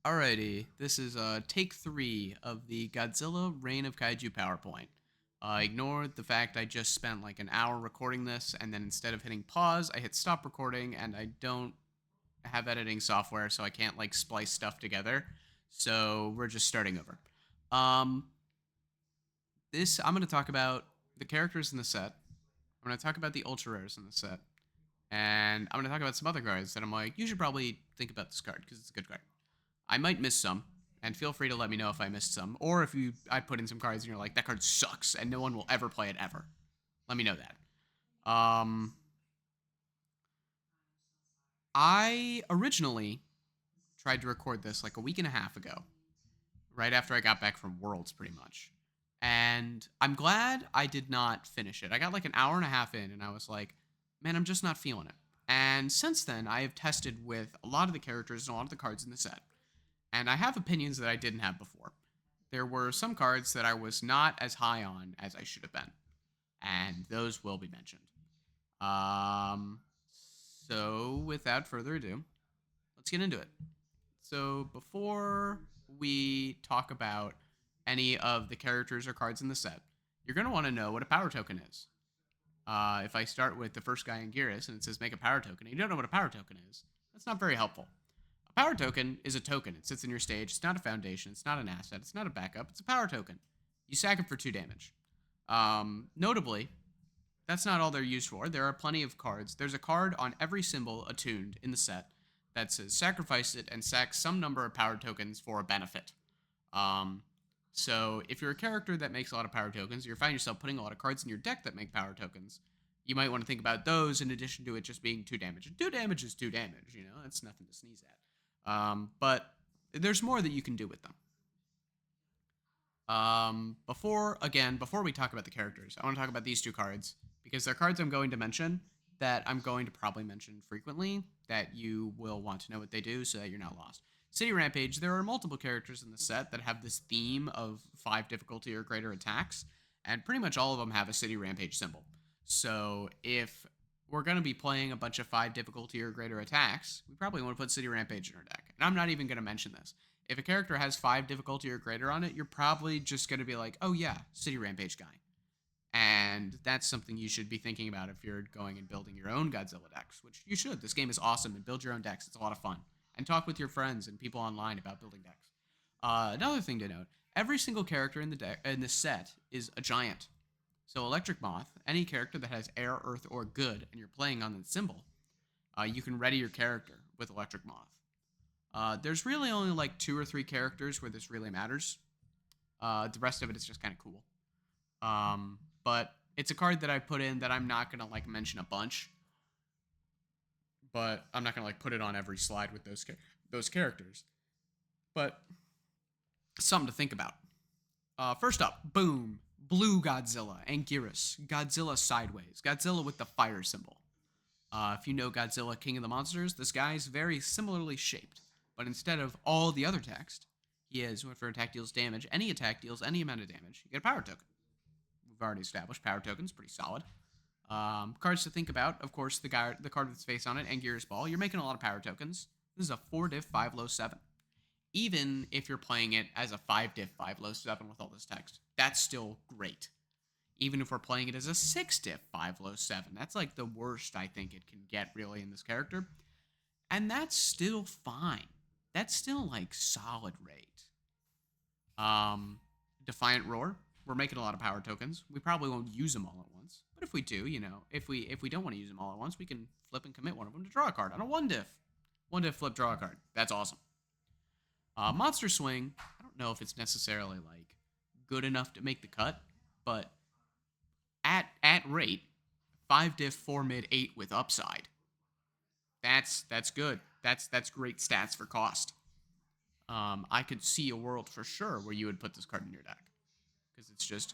Alrighty, this is take 3 of the Godzilla Reign of Kaiju PowerPoint. Ignore the fact I just spent like an hour recording this, and then instead of hitting pause, I hit stop recording, and I don't have editing software, so I can't like splice stuff together. So we're just starting over. Um, I'm going to talk about the characters in the set. I'm going to talk about the ultra rares in the set, and I'm going to talk about some other cards that I'm like, you should probably think about this card because it's a good card. I might miss some, and feel free to let me know if I missed some, or if I put in some cards and you're like, that card sucks, and no one will ever play it ever. Let me know that. I originally tried to record this like a week and a half ago, right after I got back from Worlds, pretty much. And I'm glad I did not finish it. I got like an hour and a half in, and I was like, man, I'm just not feeling it. And since then, I have tested with a lot of the characters and a lot of the cards in the set. And I have opinions that I didn't have before. There were some cards that I was not as high on as I should have been. And those will be mentioned. So without further ado, let's get into it. So before we talk about any of the characters or cards in the set, you're going to want to know what a power token is. If I start with the first guy in Anguirus and it says make a power token, and you don't know what a power token is, that's not very helpful. A power token is a token. It sits in your stage. It's not a foundation. It's not an asset. It's not a backup. It's a power token. You sack it for 2 damage. Notably, that's not all they're used for. There are plenty of cards. There's a card on every symbol attuned in the set that says sacrifice it and sack some number of power tokens for a benefit. So if you're a character that makes a lot of power tokens, you find yourself putting a lot of cards in your deck that make power tokens, you might want to think about those in addition to it just being 2 damage. And 2 damage is 2 damage, you know? That's nothing to sneeze at. But there's more that you can do with them. Before we talk about the characters, I want to talk about these 2 cards because they're cards I'm going to mention that I'm going to probably mention frequently that you will want to know what they do so that you're not lost. City Rampage, there are multiple characters in the set that have this theme of 5 difficulty or greater attacks, and pretty much all of them have a City Rampage symbol. So if we're going to be playing a bunch of 5 difficulty or greater attacks, we probably want to put City Rampage in our deck. And I'm not even going to mention this. If a character has 5 difficulty or greater on it, you're probably just going to be like, oh yeah, City Rampage guy. And that's something you should be thinking about if you're going and building your own Godzilla decks, which you should. This game is awesome, and build your own decks. It's a lot of fun. And talk with your friends and people online about building decks. Another thing to note, every single character in the set is a giant. So Electric Moth, any character that has air, earth, or good, and you're playing on the symbol, you can ready your character with Electric Moth. There's really only like 2 or 3 characters where this really matters. The rest of it is just kind of cool. But it's a card that I put in that I'm not going to like mention a bunch. But I'm not going to like put it on every slide with those characters. But something to think about. First up, boom. Blue Godzilla, Anguirus, Godzilla sideways, Godzilla with the fire symbol. If you know Godzilla, King of the Monsters, this guy's very similarly shaped. But instead of all the other text, he has, for attack deals damage, any attack deals any amount of damage, you get a power token. We've already established power tokens, pretty solid. Cards to think about, of course, the card with its face on it, Anguirus Ball. You're making a lot of power tokens. This is a 4 diff 5 low 7. Even if you're playing it as a 5 diff 5 low 7 with all this text, that's still great. Even if we're playing it as a 6 diff 5 low 7, that's like the worst I think it can get really in this character. And that's still fine. That's still like solid rate. Defiant Roar. We're making a lot of power tokens. We probably won't use them all at once. But if we do, you know, if we don't want to use them all at once, we can flip and commit one of them to draw a card on a 1 diff. 1 diff flip, draw a card. That's awesome. Monster Swing, I don't know if it's necessarily like good enough to make the cut, but at rate, 5 diff 4 mid 8 with upside. That's good. That's great stats for cost. I could see a world for sure where you would put this card in your deck because it's just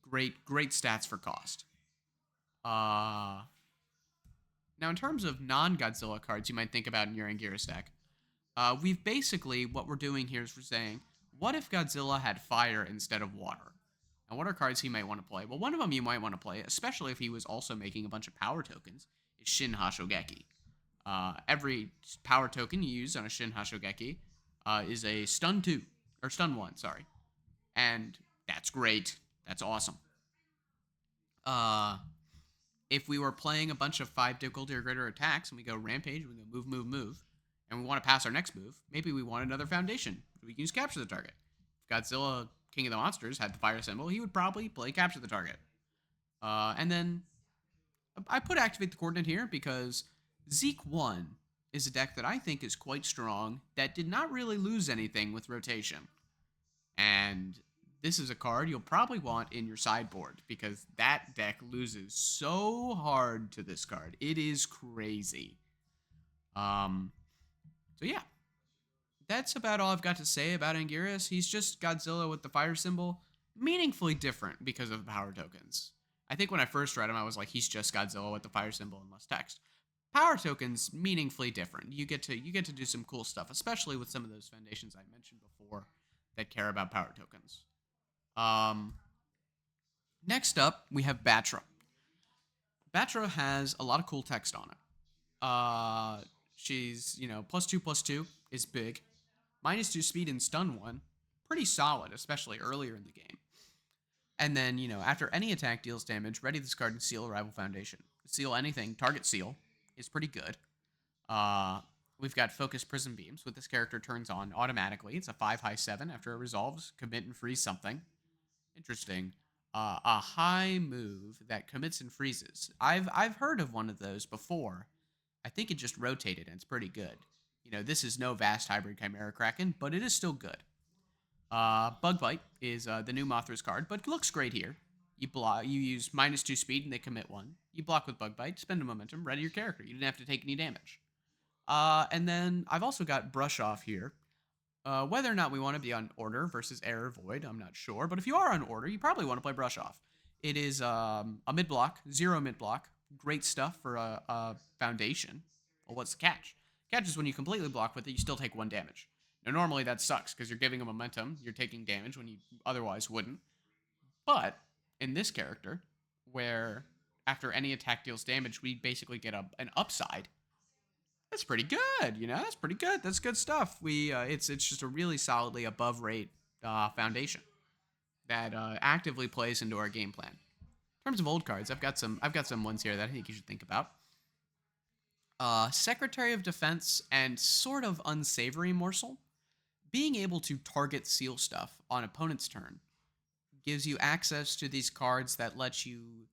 great stats for cost. Now in terms of non-Godzilla cards you might think about in your Anguirus deck, we've basically, what we're doing here is we're saying, what if Godzilla had fire instead of water? And what are cards he might want to play? Well, one of them you might want to play, especially if he was also making a bunch of power tokens, is Shin Hashogeki. Every power token you use on a Shin Hashogeki is a stun 2, or stun 1, sorry. And that's great. That's awesome. If we were playing a bunch of 5 difficulty or greater attacks and we go Rampage, we go move, move, move, and we want to pass our next move, maybe we want another Foundation. We can use Capture the Target. If Godzilla, King of the Monsters, had the fire symbol, he would probably play Capture the Target. And then I put Activate the Coordinate here because Zeke 1 is a deck that I think is quite strong that did not really lose anything with rotation. And this is a card you'll probably want in your sideboard because that deck loses so hard to this card. It is crazy. So yeah, that's about all I've got to say about Anguirus. He's just Godzilla with the fire symbol, meaningfully different because of power tokens. I think when I first read him, I was like, he's just Godzilla with the fire symbol and less text. Power tokens meaningfully different. You get to do some cool stuff, especially with some of those foundations I mentioned before that care about power tokens. Next up, we have Battra. Battra has a lot of cool text on it. She's, +2/+2 is big. -2 speed and stun 1, pretty solid, especially earlier in the game. And then, after any attack deals damage, ready this card and seal a rival foundation. Seal anything, target seal, is pretty good. We've got Focus Prism Beams, with this character turns on automatically. It's a 5/7 after it resolves, commit and freeze something. Interesting. A high move that commits and freezes. I've heard of one of those before. I think it just rotated and it's pretty good. This is no vast hybrid Chimera Kraken, but it is still good. Bug Bite is the new Mothra's card, but it looks great here. You use -2 speed and they commit 1. You block with Bug Bite, spend a momentum, ready your character. You didn't have to take any damage. And then I've also got Brush Off here. Whether or not we want to be on Order versus Error Void, I'm not sure. But if you are on Order, you probably want to play Brush Off. It is a mid-block, 0 mid-block. Great stuff for a Foundation. Well, what's the catch? Catch is when you completely block with it, you still take 1 damage. Now, normally that sucks because you're giving a momentum. You're taking damage when you otherwise wouldn't. But in this character, where after any attack deals damage, we basically get an upside. That's pretty good, That's pretty good. That's good stuff. It's just a really solidly above rate foundation that actively plays into our game plan. In terms of old cards, I've got some ones here that I think you should think about. Secretary of Defense and sort of unsavory morsel. Being able to target seal stuff on opponent's turn gives you access to these cards that let you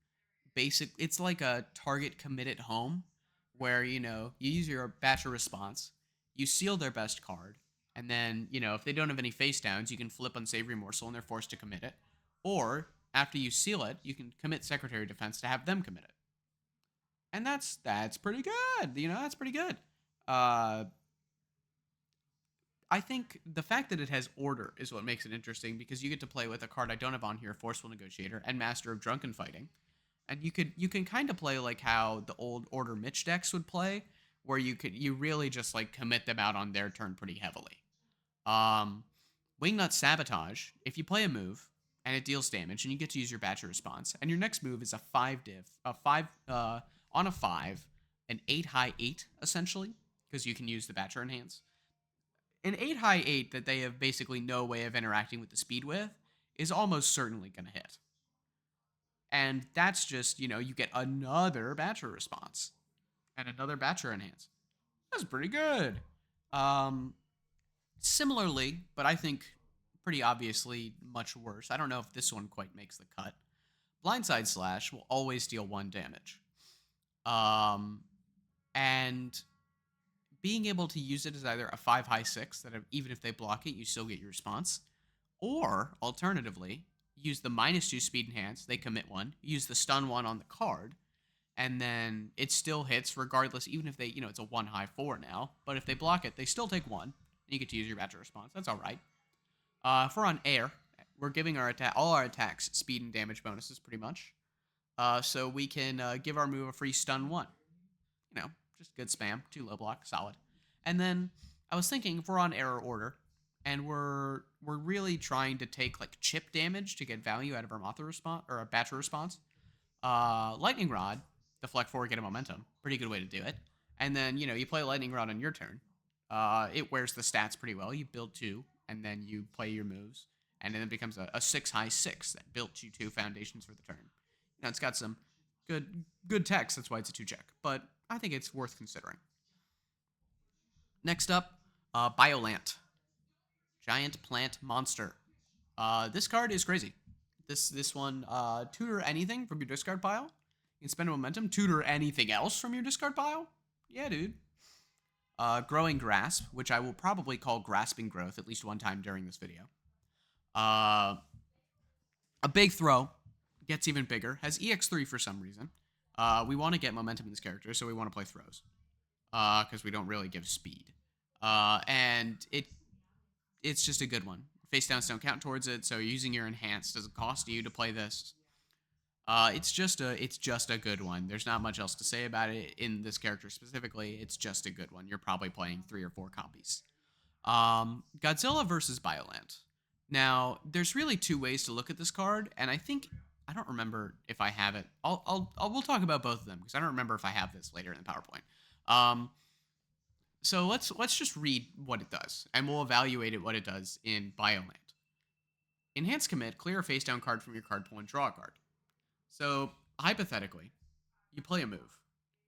it's like a target commit at home where, you use your Battra response, you seal their best card, and then, if they don't have any face downs, you can flip Unsavory Morsel and they're forced to commit it. Or, after you seal it, you can commit Secretary of Defense to have them commit it. And that's pretty good. That's pretty good. I think the fact that it has Order is what makes it interesting because you get to play with a card I don't have on here, Forceful Negotiator, and Master of Drunken Fighting. And you can kind of play like how the old Order Mitch decks would play, where you really just like commit them out on their turn pretty heavily. Wingnut Sabotage, if you play a move and it deals damage and you get to use your Batcha response, and your next move is a 5 diff, on a 5, an 8/8 essentially, because you can use the Batcha enhance. An 8/8 that they have basically no way of interacting with the speed with is almost certainly going to hit. And that's just, you get another Batcha response and another Batcha enhance. That's pretty good. Similarly, but I think pretty obviously much worse. I don't know if this one quite makes the cut. Blindside Slash will always deal 1 damage. And being able to use it as either a 5/6 that even if they block it, you still get your response. Or, alternatively, use the -2 speed enhance, they commit 1, use the stun 1 on the card, and then it still hits regardless, even if they, it's a 1/4 now, but if they block it, they still take 1, and you get to use your Batcha response. That's alright. If we're on air, we're giving all our attacks speed and damage bonuses, pretty much. So we can give our move a free stun 1. Just good spam, 2 low block, solid. And then, I was thinking, if we're on air or Order, and we're really trying to take like chip damage to get value out of our Mothra response or a Batcha response. Lightning Rod, deflect 4, get a momentum, pretty good way to do it. And then you play Lightning Rod on your turn. It wears the stats pretty well. You build 2, and then you play your moves, and then it becomes a 6/6 that built you 2 foundations for the turn. It's got some good text. That's why it's a 2 check. But I think it's worth considering. Next up, Biollante. Giant plant monster. This card is crazy. This one, tutor anything from your discard pile. You can spend a momentum. Tutor anything else from your discard pile. Yeah, dude. Growing Grasp, which I will probably call Grasping Growth at least one time during this video. A big throw. Gets even bigger. Has EX3 for some reason. We want to get momentum in this character, so we want to play throws. Because we don't really give speed. And it's just a good one. Face downs don't count towards it, so using your enhance doesn't cost you to play this. It's just a good one. There's not much else to say about it in this character specifically. It's just a good one. You're probably playing 3 or 4 copies. Godzilla versus Biollante. Now, there's really 2 ways to look at this card, and I don't remember if I have it. We'll talk about both of them because I don't remember if I have this later in the PowerPoint. So let's just read what it does, and we'll evaluate it what it does in Biollante. Enhance commit, clear a face down card from your card pool and draw a card. So hypothetically, you play a move.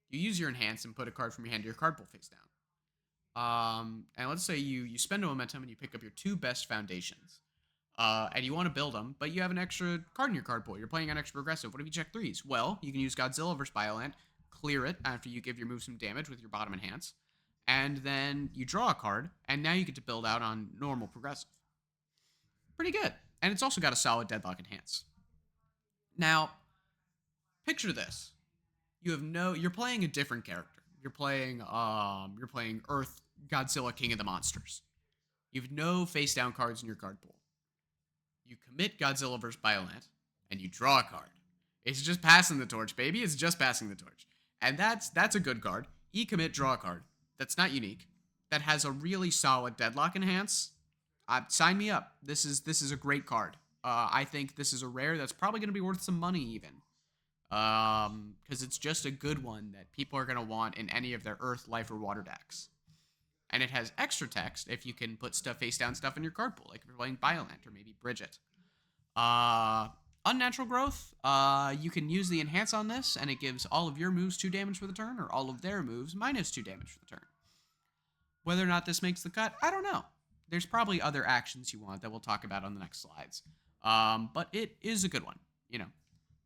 You use your enhance and put a card from your hand to your card pool face down. And let's say you spend a momentum and you pick up your 2 best foundations. And you want to build them, but you have an extra card in your card pool. You're playing on extra progressive. What if you check 3s? Well, you can use Godzilla versus Biollante, clear it after you give your move some damage with your bottom enhance, and then you draw a card, and now you get to build out on normal progressive. Pretty good. And it's also got a solid deadlock enhance. Now, picture this. You're playing a different character. You're playing Earth Godzilla King of the Monsters. You have no face down cards in your card pool. You commit Godzilla vs. Biollante, and you draw a card. It's just passing the torch, baby. It's just passing the torch. And that's a good card. E-commit, draw a card. That's not unique. That has a really solid deadlock enhance. Sign me up. This is a great card. I think this is a rare that's probably going to be worth some money even. Because it's just a good one that people are going to want in any of their Earth, Life, or Water decks. And it has extra text if you can put face down stuff in your card pool, like if you're playing Biollante or maybe Bridget. Unnatural Growth, you can use the enhance on this, and it gives all of your moves 2 damage for the turn, or all of their moves minus 2 damage for the turn. Whether or not this makes the cut, I don't know. There's probably other actions you want that we'll talk about on the next slides. But it is a good one,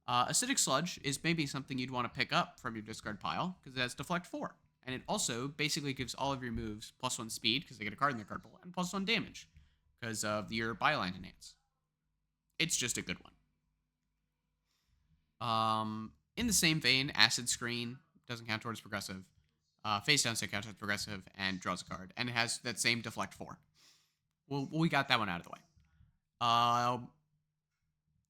Acidic Sludge is maybe something you'd want to pick up from your discard pile, because it has Deflect 4. And it also basically gives all of your moves +1 speed, because they get a card in their card pool, and +1 damage, because of your Biollante enhance. It's just a good one. In the same vein, Acid Screen doesn't count towards progressive. Face down still counts towards progressive, and draws a card. And it has that same Deflect 4. Well, we got that one out of the way.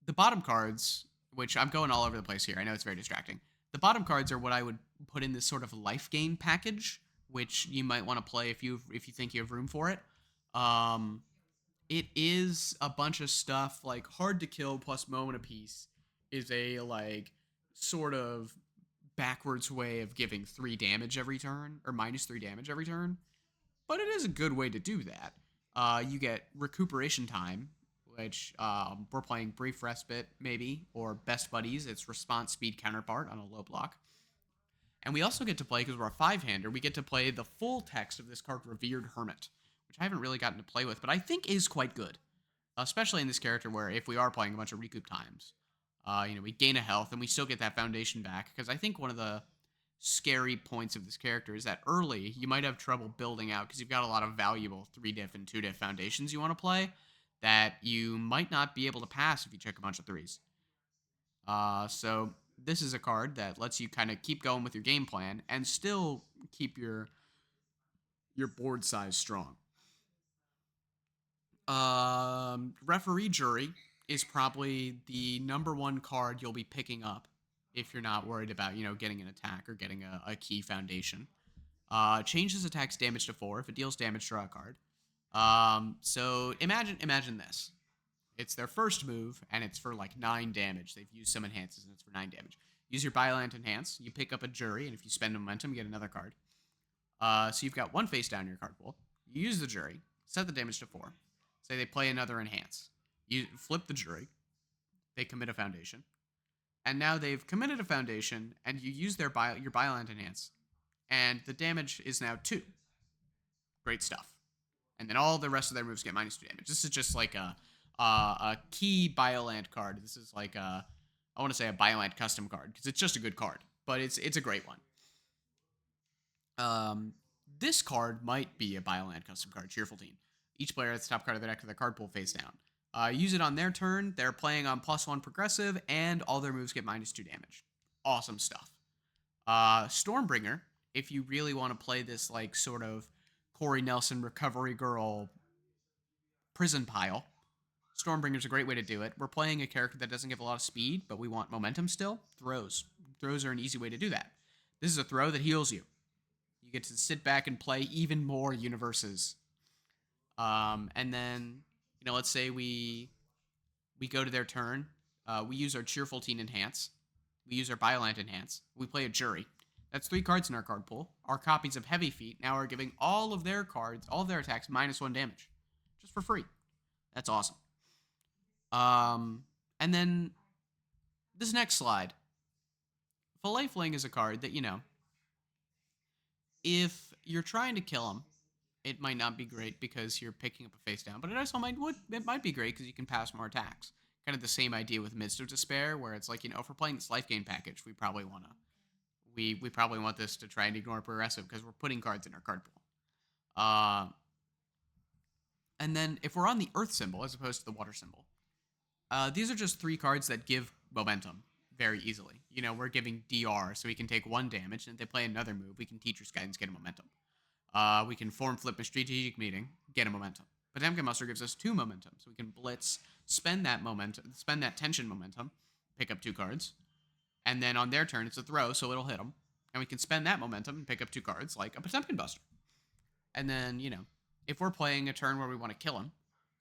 The bottom cards, which I'm going all over the place here. I know it's very distracting. The bottom cards are what I would put in this sort of life gain package, which you might want to play if you think you have room for it. It is a bunch of stuff like hard to kill plus moment apiece is a sort of backwards way of giving 3 damage every turn or minus 3 damage every turn, but it is a good way to do that. You get recuperation time, which we're playing Brief Respite, maybe, or Best Buddies. It's response speed counterpart on a low block. And we also get to play, because we're a 5-hander, we get to play the full text of this card, Revered Hermit, which I haven't really gotten to play with, but I think is quite good. Especially in this character where if we are playing a bunch of recoup times, we gain a health and we still get that foundation back, because I think one of the scary points of this character is that early you might have trouble building out, because you've got a lot of valuable 3-diff and 2-diff foundations you want to play, that you might not be able to pass if you check a bunch of 3s. So this is a card that lets you kind of keep going with your game plan and still keep your board size strong. Referee Jury is probably the #1 card you'll be picking up if you're not worried about, getting an attack or getting a key foundation. Changes attacks damage to 4. If it deals damage, draw a card. So imagine this. It's their first move, and it's for 9 damage. They've used some enhances, and it's for 9 damage. Use your Biollante enhance. You pick up a Jury, and if you spend momentum, you get another card. So you've got one face down in your card pool. You use the jury, set the damage to 4. Say they play another enhance. You flip the jury. They commit a foundation. And now they've committed a foundation, and you use your Biollante enhance. And the damage is now 2. Great stuff. And then all the rest of their moves get -2 damage. This is just like a key Biollante card. This is like I want to say a Biollante custom card, because it's just a good card. But it's a great one. This card might be a Biollante custom card, Cheerful Teen. Each player has the top card of their deck with their card pool face down. Use it on their turn. They're playing on +1 progressive, and all their moves get -2 damage. Awesome stuff. Stormbringer, if you really want to play this like sort of Corey Nelson recovery girl prison pile, Stormbringer's a great way to do it. We're playing a character that doesn't give a lot of speed, but we want momentum still. Throws are an easy way to do that. This is a throw that heals you. You get to sit back and play even more universes. And then, let's say we go to their turn. We use our Cheerful Teen enhance. We use our Biollante enhance. We play a jury. That's 3 cards in our card pool. Our copies of Heavy Feet now are giving all of their cards, all of their attacks, -1 damage. Just for free. That's awesome. And then this next slide. Fillet Fling is a card that, if you're trying to kill him, it might not be great because you're picking up a face down, but it also might be great because you can pass more attacks. Kind of the same idea with Midst of Despair, where it's like, if we're playing this life gain package, we probably want this to try and ignore progressive because we're putting cards in our card pool. And then if we're on the Earth symbol as opposed to the Water symbol, these are just 3 cards that give momentum very easily. We're giving DR, so we can take 1 damage, and if they play another move, we can Teacher's Guidance, get a momentum. We can Form Flip a Strategic Meeting, get a momentum. Potemkin Muster gives us 2 momentum, so we can Blitz, spend that tension momentum, pick up 2 cards, and then on their turn, it's a throw, so it'll hit them, and we can spend that momentum and pick up 2 cards, like a Potemkin Buster. And then, if we're playing a turn where we want to kill them,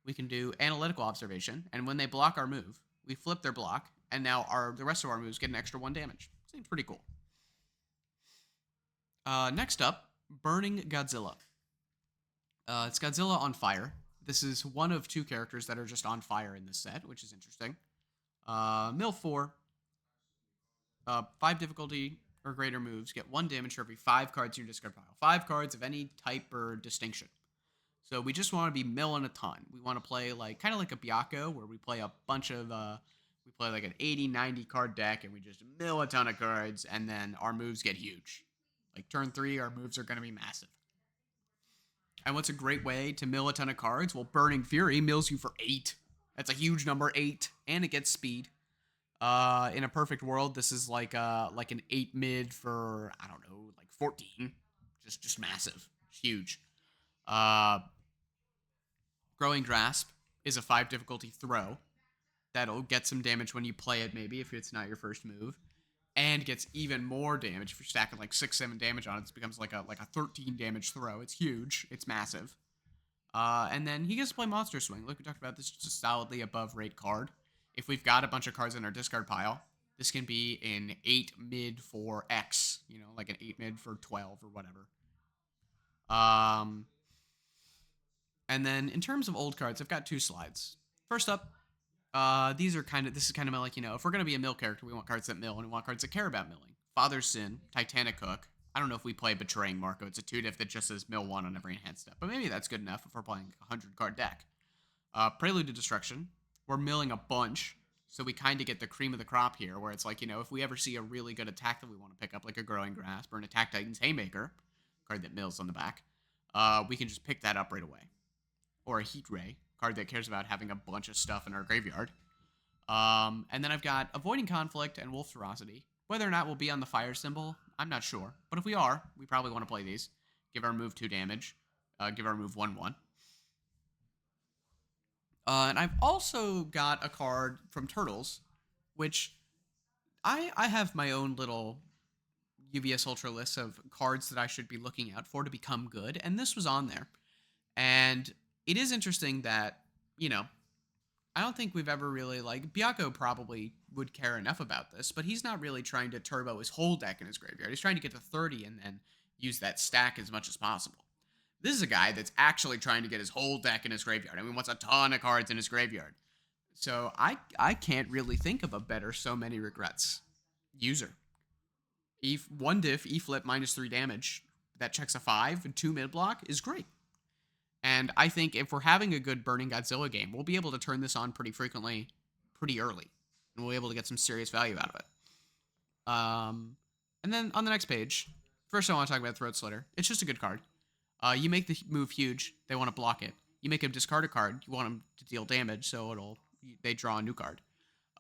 we can do Analytical Observation, and when they block our move, we flip their block, and now the rest of our moves get an extra 1 damage. Seems pretty cool. Next up, Burning Godzilla. It's Godzilla on fire. This is one of 2 characters that are just on fire in this set, which is interesting. Mill 4. 5 difficulty or greater moves get 1 damage for every 5 cards in your discard pile. 5 cards of any type or distinction. So we just want to be milling a ton. We want to play kind of like a Byakuya, where we play a bunch of we play like an 80-90 card deck, and we just mill a ton of cards, and then our moves get huge. Like turn 3, our moves are going to be massive. And what's a great way to mill a ton of cards? Well, Burning Fury mills you for 8. That's a huge number, 8, and it gets speed. In a perfect world, this is like an 8 mid for, I don't know, like 14. Just massive. It's huge. Growing Grasp is a 5 difficulty throw. That'll get some damage when you play it, maybe, if it's not your first move. And gets even more damage if you're stacking like 6-7 damage on it. It becomes like a 13 damage throw. It's huge. It's massive. And then he gets to play Monster Swing. Like we talked about, this is just a solidly above rate card. If we've got a bunch of cards in our discard pile, this can be an 8 mid for X. Like an 8 mid for 12 or whatever. And then in terms of old cards, I've got 2 slides. First up, this is kind of like, if we're going to be a mill character, we want cards that mill, and we want cards that care about milling. Father's Sin, Titanic Hook. I don't know if we play Betraying Marco. It's a 2-diff that just says mill 1 on every enhanced step, but maybe that's good enough if we're playing a 100-card deck. Prelude to Destruction. We're milling a bunch, so we kind of get the cream of the crop here, where it's like, if we ever see a really good attack that we want to pick up, like a Growing Grasp or an Attack Titan's Haymaker, card that mills on the back, we can just pick that up right away. Or a Heat Ray, card that cares about having a bunch of stuff in our graveyard. And then I've got Avoiding Conflict and Wolf's Ferocity. Whether or not we'll be on the fire symbol, I'm not sure. But if we are, we probably want to play these. Give our move 2 damage. Give our move 1/1. And I've also got a card from Turtles, which I have my own little UVS Ultra list of cards that I should be looking out for to become good, and this was on there. And it is interesting that, I don't think we've ever really, Byakuya probably would care enough about this, but he's not really trying to turbo his whole deck in his graveyard. He's trying to get to 30 and then use that stack as much as possible. This is a guy that's actually trying to get his whole deck in his graveyard. I mean, wants a ton of cards in his graveyard. So I can't really think of a better so many regrets user. One diff, E-flip -3 damage. That checks a 5 and 2 mid block is great. And I think if we're having a good Burning Godzilla game, we'll be able to turn this on pretty frequently, pretty early. And we'll be able to get some serious value out of it. And then on the next page, first I want to talk about Throat Slitter. It's just a good card. You make the move huge, they want to block it. You make them discard a card, you want them to deal damage, so they draw a new card.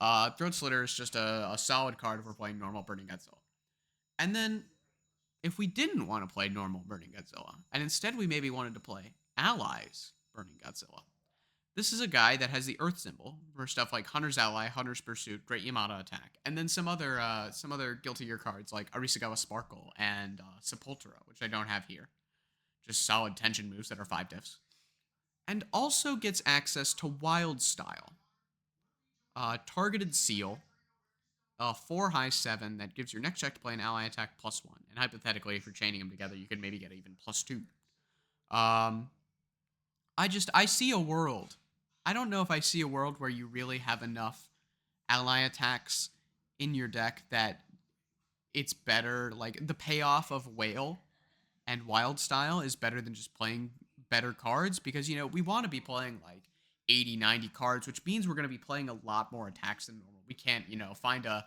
Throat Slitter is just a solid card if we're playing normal Burning Godzilla. And then, if we didn't want to play normal Burning Godzilla, and instead we maybe wanted to play Allies Burning Godzilla, this is a guy that has the Earth symbol for stuff like Hunter's Ally, Hunter's Pursuit, Great Yamada Attack, and then some other Guilty Gear cards like Arisugawa Sparkle and Sepultura, which I don't have here. Just solid tension moves that are 5 diffs. And also gets access to Wild Style. Targeted Seal. 4 high 7 that gives your next check to play an ally attack +1. And hypothetically, if you're chaining them together, you could maybe get even +2. I see a world. I don't know if I see a world where you really have enough ally attacks in your deck that it's better. Like, the payoff of Whale and Wild Style is better than just playing better cards. Because, we want to be playing, like, 80, 90 cards, which means we're going to be playing a lot more attacks than normal. We can't, find a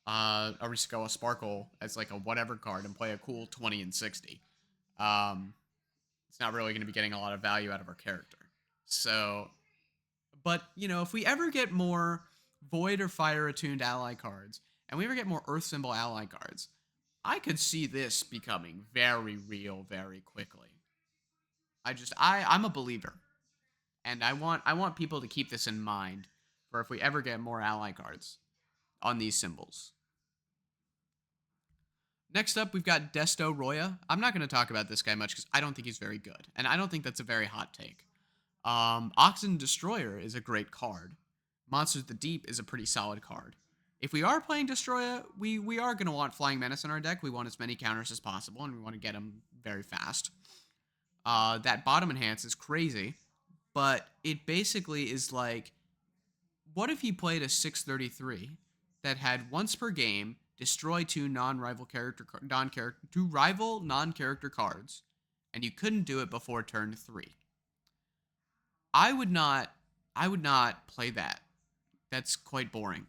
Arisugawa Sparkle as like a whatever card and play a cool 20 and 60. It's not really going to be getting a lot of value out of our character. So, but, if we ever get more Void or Fire attuned ally cards, and we ever get more Earth Symbol ally cards, I could see this becoming very real very quickly. I'm a believer. And I want people to keep this in mind for if we ever get more ally cards on these symbols. Next up, we've got Destoroyah. I'm not going to talk about this guy much because I don't think he's very good. And I don't think that's a very hot take. Oxygen Destroyer is a great card. Monsters of the Deep is a pretty solid card. If we are playing Destoroyah, we are going to want Flying Menace in our deck. We want as many counters as possible, and we want to get them very fast. That bottom enhance is crazy. But it basically is like, what if you played a 633 that had once per game destroy 2 rival non-character cards, and you couldn't do it before turn 3? I would not play that. That's quite boring.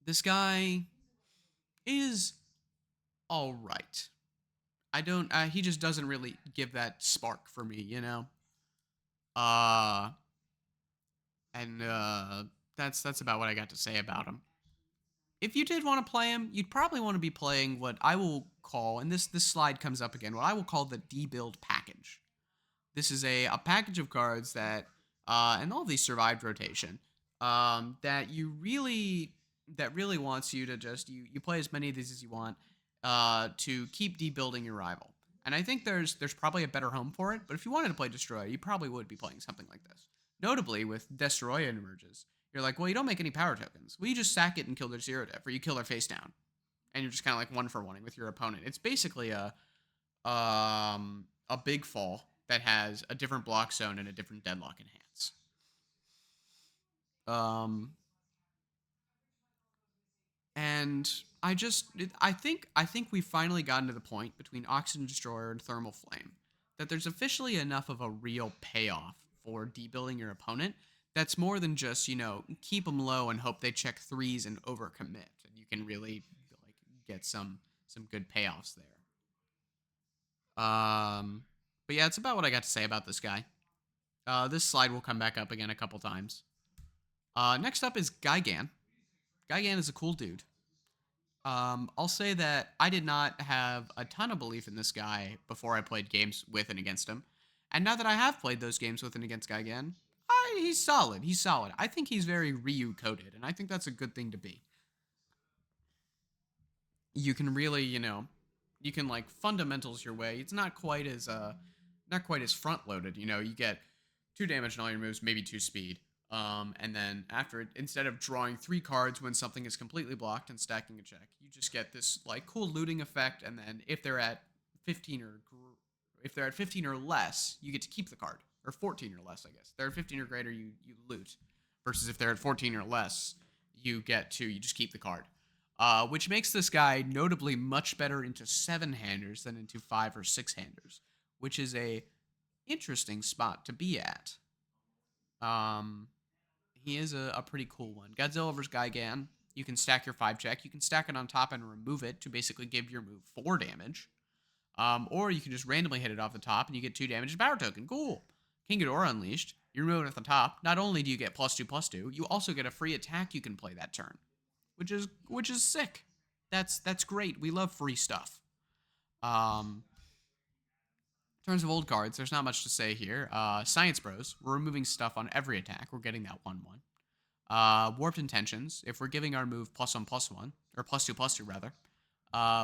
This guy is all right. He just doesn't really give that spark for me, That's about what I got to say about him. If you did want to play him, you'd probably want to be playing what I will call, and this slide comes up again, what I will call the D-Build package. This is a package of cards that, and all these survived rotation, that really wants you to just, you play as many of these as you want, to keep debuilding your rival. And I think there's probably a better home for it, but if you wanted to play Destoroyah, you probably would be playing something like this. Notably, with Destoroyah emerges, you're like, well, you don't make any power tokens. Well, you just sack it and kill their 0-def, or you kill their face down. And you're just kind of like 1-for-1ing with your opponent. It's basically a big fall that has a different block zone and a different deadlock enhance. And I think we've finally gotten to the point between Oxygen Destroyer and Thermal Flame that there's officially enough of a real payoff for debuilding your opponent that's more than just, keep them low and hope they check 3s and overcommit. And you can really get some good payoffs there. But yeah, it's about what I got to say about this guy. This slide will come back up again a couple times. Next up is Gigan. Gigan is a cool dude. I'll say that I did not have a ton of belief in this guy before I played games with and against him. And now that I have played those games with and against Gigan, he's solid. He's solid. I think he's very Ryu-coded, and I think that's a good thing to be. You can really, you can fundamentals your way. It's not quite as front-loaded. You get 2 damage in all your moves, maybe 2 speed. And then after it, instead of drawing 3 cards when something is completely blocked and stacking a check, you just get this like cool looting effect. And then if they're at 15 or if they're at 15 or less, you get to keep the card, or 14 or less, I guess. If they're at 15 or greater, you loot. Versus if they're at 14 or less, you just keep the card. Which makes this guy notably much better into 7-handers than into 5 or 6-handers, which is a interesting spot to be at. He is a pretty cool one. Godzilla vs. Gigan. You can stack your 5 check. You can stack it on top and remove it to basically give your move 4 damage. Or you can just randomly hit it off the top and you get 2 damage and power token. Cool. King Ghidorah Unleashed. You remove it at the top. Not only do you get +2/+2, you also get a free attack you can play that turn, which is sick. That's great. We love free stuff. In terms of old cards, there's not much to say here. Science Bros. We're removing stuff on every attack. We're getting that 1/1. Warped Intentions. If we're giving our move +1/+1, or +2/+2 rather,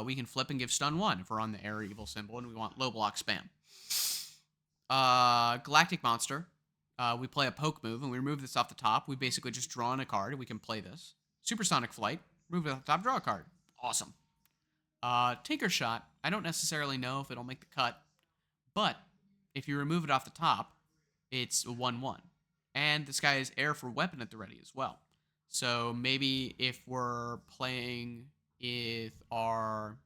we can flip and give stun 1 if we're on the air evil symbol and we want low block spam. Galactic Monster. We play a poke move and we remove this off the top. We basically just draw in a card and we can play this. Supersonic Flight. Remove it off the top, draw a card. Awesome. Tinker Shot. I don't necessarily know if it'll make the cut, but if you remove it off the top, it's a 1/1. And this guy is air for weapon at the ready as well. So maybe if we're playing with our,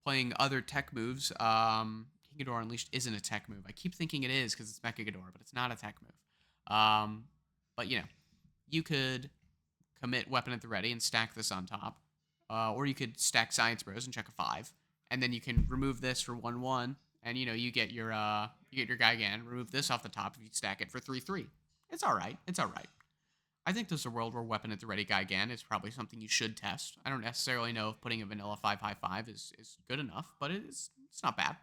playing other tech moves, Ghidorah Unleashed isn't a tech move. I keep thinking it is because it's Mechagodzilla, but it's not a tech move. But, you could commit weapon at the ready and stack this on top. Or you could stack Science Bros and check a 5. And then you can remove this for 1/1. And, you get your Gigan. Remove this off the top if you stack it for 3/3. It's all right. It's all right. I think there's a world where weapon at the ready Gigan is probably something you should test. I don't necessarily know if putting a vanilla 5 high 5 is good enough, but it's not bad.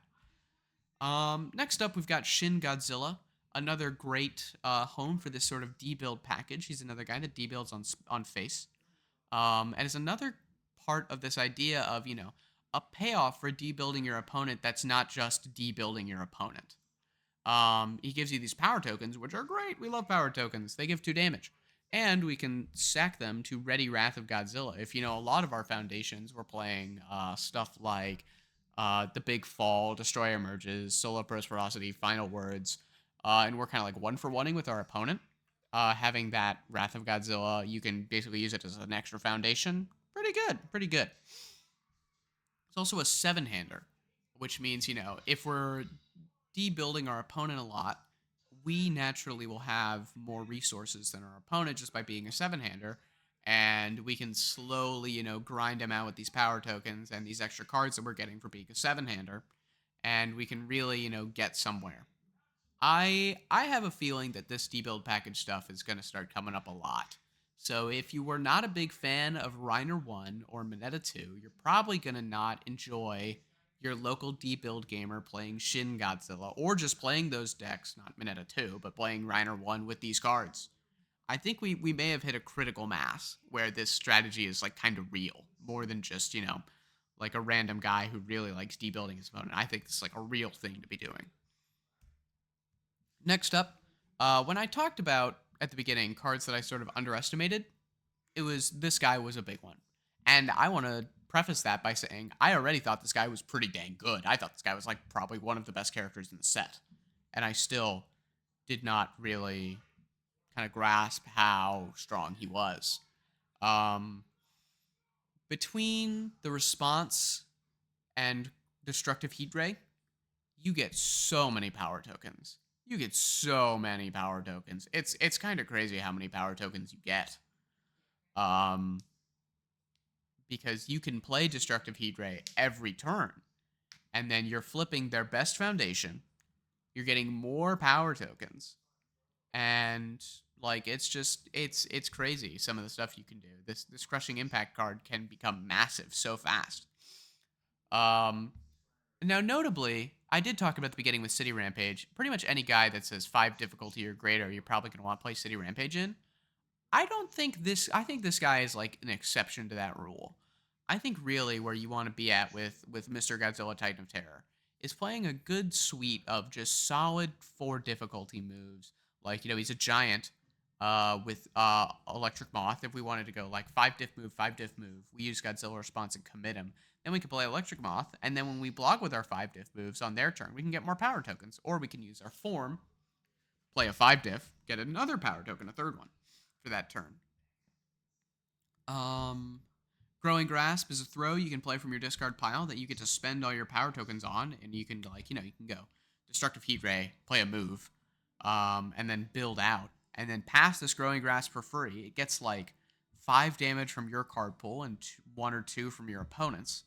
Next up, we've got Shin Godzilla, another great home for this sort of debuild package. He's another guy that debuilds on face. And it's another part of this idea of, a payoff for debuilding your opponent that's not just debuilding your opponent. He gives you these power tokens, which are great. We love power tokens. They give 2 damage. And we can sack them to ready Wrath of Godzilla. If a lot of our foundations, we're playing stuff like The Big Fall, Destroyer Emerges, Solo Pros Ferocity, Final Words, and we're kind of like 1-for-1ing with our opponent. Having that Wrath of Godzilla, you can basically use it as an extra foundation. Pretty good, pretty good. It's also a 7-hander, which means, if we're debuilding our opponent a lot, we naturally will have more resources than our opponent just by being a 7-hander, and we can slowly, grind them out with these power tokens and these extra cards that we're getting for being a 7-hander, and we can really, get somewhere. I have a feeling that this debuild package stuff is going to start coming up a lot. So if you were not a big fan of Reiner 1 or Mineta 2, you're probably going to not enjoy your local debuild gamer playing Shin Godzilla, or just playing those decks, not Mineta 2, but playing Reiner 1 with these cards. I think we may have hit a critical mass where this strategy is like kind of real, more than just, like a random guy who really likes debuilding his opponent. I think it's like a real thing to be doing. Next up, when I talked about at the beginning cards that I sort of underestimated, this guy was a big one. And I want to preface that by saying I already thought this guy was pretty dang good. I thought this guy was like probably one of the best characters in the set. And I still did not really kind of grasp how strong he was. Between the response and destructive heat ray, you get so many power tokens. It's kind of crazy how many power tokens you get. Because you can play Destructive Heat Ray every turn, and then you're flipping their best foundation. You're getting more power tokens, and like it's crazy some of the stuff you can do. This Crushing Impact card can become massive so fast. Now, notably, I did talk about at the beginning with City Rampage. Pretty much any guy that says 5 difficulty or greater, you're probably going to want to play City Rampage in. I think this guy is like an exception to that rule. I think really where you want to be at with Mr. Godzilla Titan of Terror is playing a good suite of just solid 4 difficulty moves Like, he's a giant with Electric Moth. If we wanted to go like 5 diff move, 5 diff move, we use Godzilla response and commit him. Then we can play Electric Moth, and then when we block with our 5 diff moves on their turn, we can get more power tokens. Or we can use our form, play a 5 diff, get another power token, a third one, for that turn. Growing Grasp is a throw you can play from your discard pile that you get to spend all your power tokens on, and you can, like, you can go Destructive Heat Ray, play a move, and then build out, and then pass this Growing Grasp for free. It gets, like, 5 damage from your card pool and 1 or 2 from your opponent's.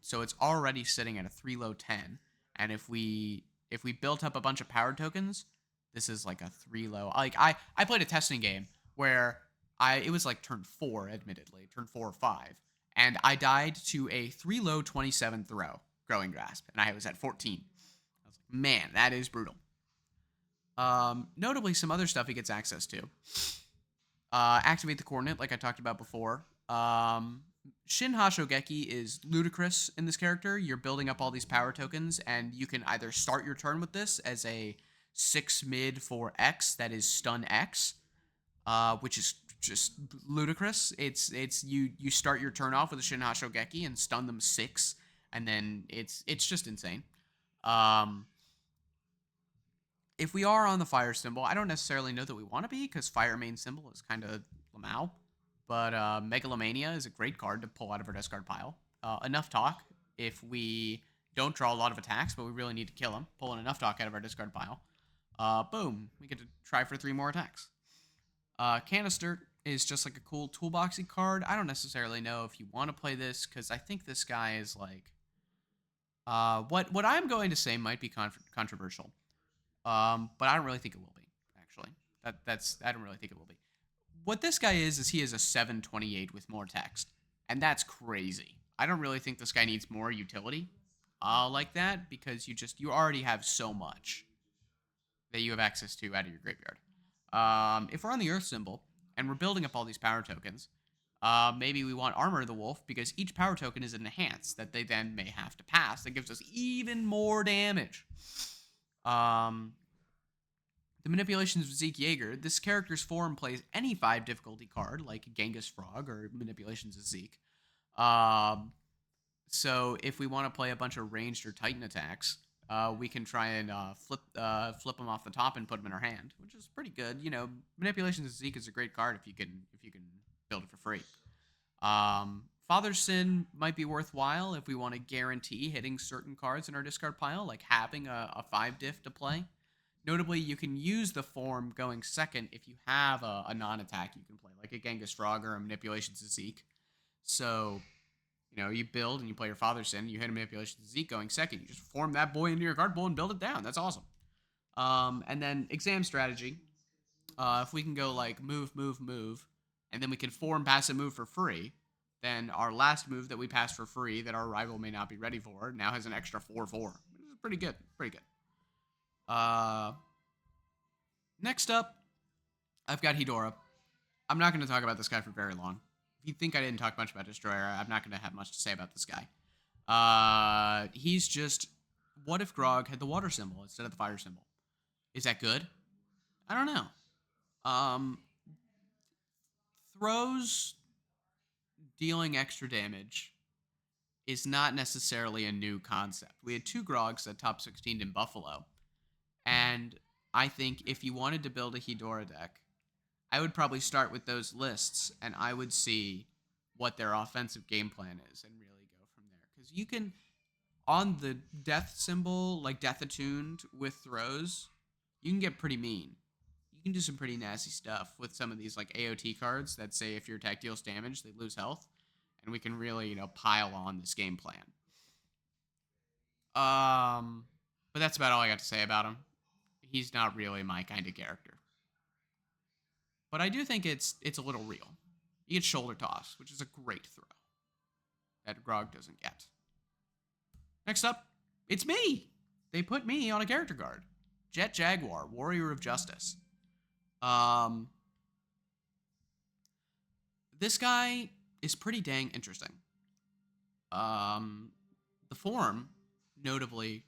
So it's already sitting at a 3 low 10, and if we built up a bunch of power tokens, this is like a 3 low. Like, I played a testing game where it was like turn 4, admittedly, turn 4 or 5, and I died to a 3 low 27 throw, Growing Grasp, and I was at 14. I was like, man, that is brutal. Notably, some other stuff he gets access to. Activate the Coordinate, like I talked about before. Shin Hashogeki is ludicrous in this character. You're building up all these power tokens, and you can either start your turn with this as a 6 mid for X that is stun X, which is just ludicrous. It's you start your turn off with a Shin Hashogeki and stun them 6, and then it's just insane. If we are on the fire symbol, I don't necessarily know that we want to be, because fire main symbol is kind of Lamau. But Megalomania is a great card to pull out of our discard pile. Enough Talk, if we don't draw a lot of attacks, but we really need to kill him, pulling Enough Talk out of our discard pile. Boom, we get to try for 3 more attacks. Canister is just like a cool toolboxy card. I don't necessarily know if you want to play this, because I think this guy is like... what I'm going to say might be controversial. But I don't really think it will be, actually. I don't really think it will be. What this guy is he is a 728 with more text, and that's crazy. I don't really think this guy needs more utility like that, because you already have so much that you have access to out of your graveyard. If we're on the Earth symbol and we're building up all these power tokens, maybe we want Armor of the Wolf, because each power token is an enhance that they then may have to pass. That gives us even more damage. The Manipulations of Zeke Yeager. This character's form plays any 5 difficulty card, like Genghis Frog or Manipulations of Zeke. So if we want to play a bunch of ranged or Titan attacks, we can try and flip them off the top and put them in our hand, which is pretty good. Manipulations of Zeke is a great card if you can build it for free. Father's Sin might be worthwhile if we want to guarantee hitting certain cards in our discard pile, like having a 5 diff to play. Notably, you can use the form going second if you have a non-attack you can play, like a Genghis Frog or a Manipulations of Zeke. So, you build and you play your Father's Sin, you hit a Manipulations of Zeke going second. You just form that boy into your card pool and build it down. That's awesome. And then Exam Strategy. If we can go like move, and then we can form pass a move for free, then our last move that we pass for free that our rival may not be ready for now has an extra 4/4. Which is pretty good. Next up, I've got Hedorah. I'm not going to talk about this guy for very long. If you think I didn't talk much about Destoroyah, I'm not going to have much to say about this guy. He's just, what if Grog had the water symbol instead of the fire symbol? Is that good? I don't know. Throws dealing extra damage is not necessarily a new concept. We had 2 Grogs that top 16 in Buffalo. And I think if you wanted to build a Hedorah deck, I would probably start with those lists, and I would see what their offensive game plan is and really go from there. Because you can, on the death symbol, like Death Attuned with throws, you can get pretty mean. You can do some pretty nasty stuff with some of these like AOT cards that say if your attack deals damage, they lose health. And we can really, pile on this game plan. But that's about all I got to say about him. He's not really my kind of character. But I do think it's a little real. He gets Shoulder Toss, which is a great throw that Grog doesn't get. Next up, it's me. They put me on a character card. Jett Jaguar, Warrior of Justice. This guy is pretty dang interesting. The form, notably,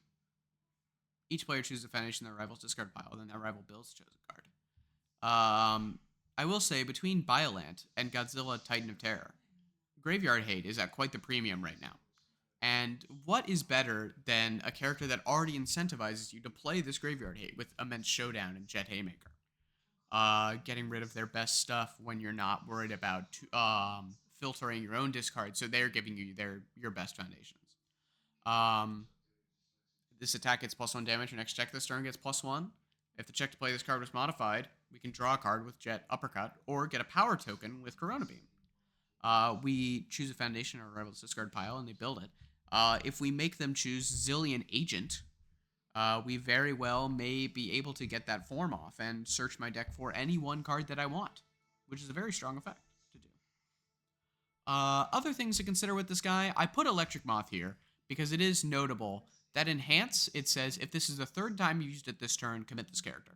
Each player chooses a foundation in their rival's discard pile, then that rival builds a chosen card. I will say, between Biollante and Godzilla Titan of Terror, Graveyard Hate is at quite the premium right now. And what is better than a character that already incentivizes you to play this Graveyard Hate with Immense Showdown and Jet Haymaker? Getting rid of their best stuff when you're not worried about filtering your own discard, so they're giving you your best foundations. Um, this attack gets +1 damage. Your next check this turn gets +1. If the check to play this card was modified, we can draw a card with Jett Uppercut or get a power token with Corona Beam. We choose a foundation in our rival's discard pile and they build it. If we make them choose Xilien Agent, we very well may be able to get that form off and search my deck for any one card that I want, which is a very strong effect to do. Other things to consider with this guy, I put Electric Moth here because it is notable that Enhance, it says, if this is the third time you used it this turn, commit this character.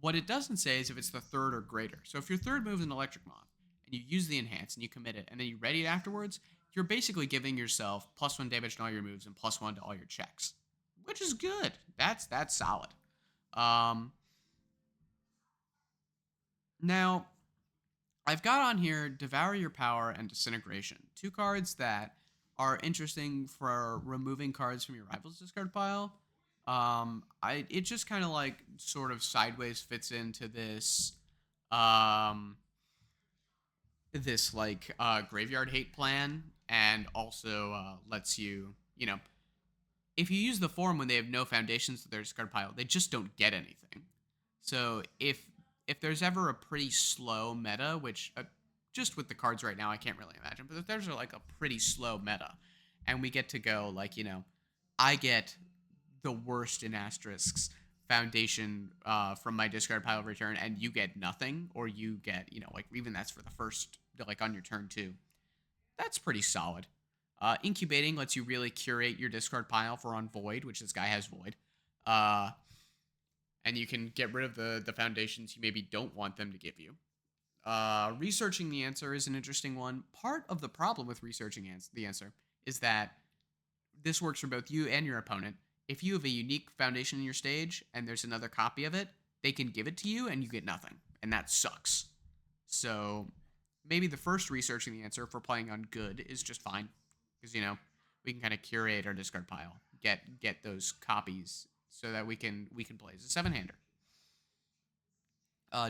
What it doesn't say is if it's the third or greater. So if your third move is an Electric Moth, and you use the Enhance, and you commit it, and then you ready it afterwards, you're basically giving yourself +1 damage to all your moves and +1 to all your checks. Which is good. That's solid. Now, I've got on here Devour Your Power and Disintegration. 2 cards that are interesting for removing cards from your rival's discard pile. It just kind of like sort of sideways fits into this Graveyard Hate plan, and also lets you, if you use the form when they have no foundations to their discard pile, they just don't get anything. So if there's ever a pretty slow meta, which just with the cards right now I can't really imagine, but if there's like a pretty slow meta, and we get to go like, I get the worst in asterisks foundation from my discard pile return, and you get nothing, or you get, like even that's for the first, like on your turn 2. That's pretty solid. Incubating lets you really curate your discard pile for on Void, which this guy has Void. And you can get rid of the foundations you maybe don't want them to give you. Researching the Answer is an interesting one. Part of the problem with researching the answer is that this works for both you and your opponent. If you have a unique foundation in your stage and there's another copy of it, they can give it to you and you get nothing. And that sucks. So maybe the first Researching the Answer for playing on good is just fine. Because, we can kind of curate our discard pile. Get those copies so that we can play as a 7-hander.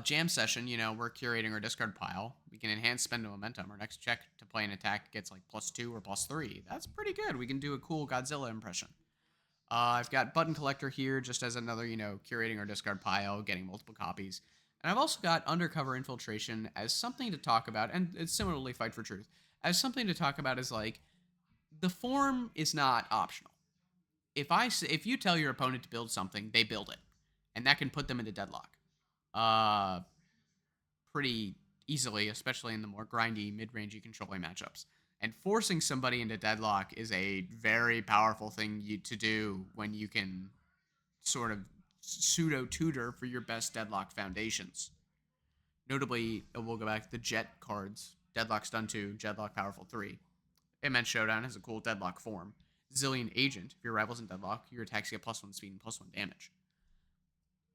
Jam Session, we're curating our discard pile. We can enhance Spend to Momentum. Our next check to play an attack gets like +2 or +3. That's pretty good. We can do a cool Godzilla impression. I've got Button Collector here just as another, curating our discard pile, getting multiple copies. And I've also got Undercover Infiltration as something to talk about, and it's similarly Fight for Truth, as something to talk about as like, the form is not optional. If you tell your opponent to build something, they build it. And that can put them into deadlock. Pretty easily, especially in the more grindy, mid-rangey controlling matchups. And forcing somebody into deadlock is a very powerful thing to do when you can sort of pseudo-tutor for your best deadlock foundations. Notably, we'll go back to the Jett cards. Deadlock Stun 2, Deadlock Powerful 3. Immense Showdown has a cool deadlock form. Xilien Agent, if your rival's in deadlock, your attacks get +1 speed and +1 damage.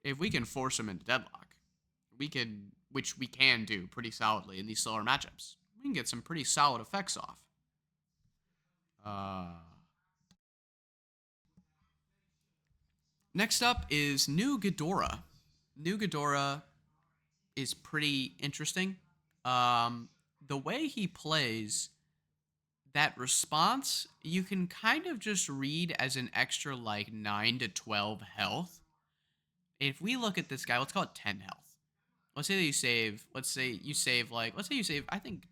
If we can force them into deadlock, which we can do pretty solidly in these slower matchups, we can get some pretty solid effects off. Next up is New Ghidorah. New Ghidorah is pretty interesting. The way he plays, that response, you can kind of just read as an extra like 9 to 12 health. If we look at this guy, let's call it 10 health. Let's say that you save, I think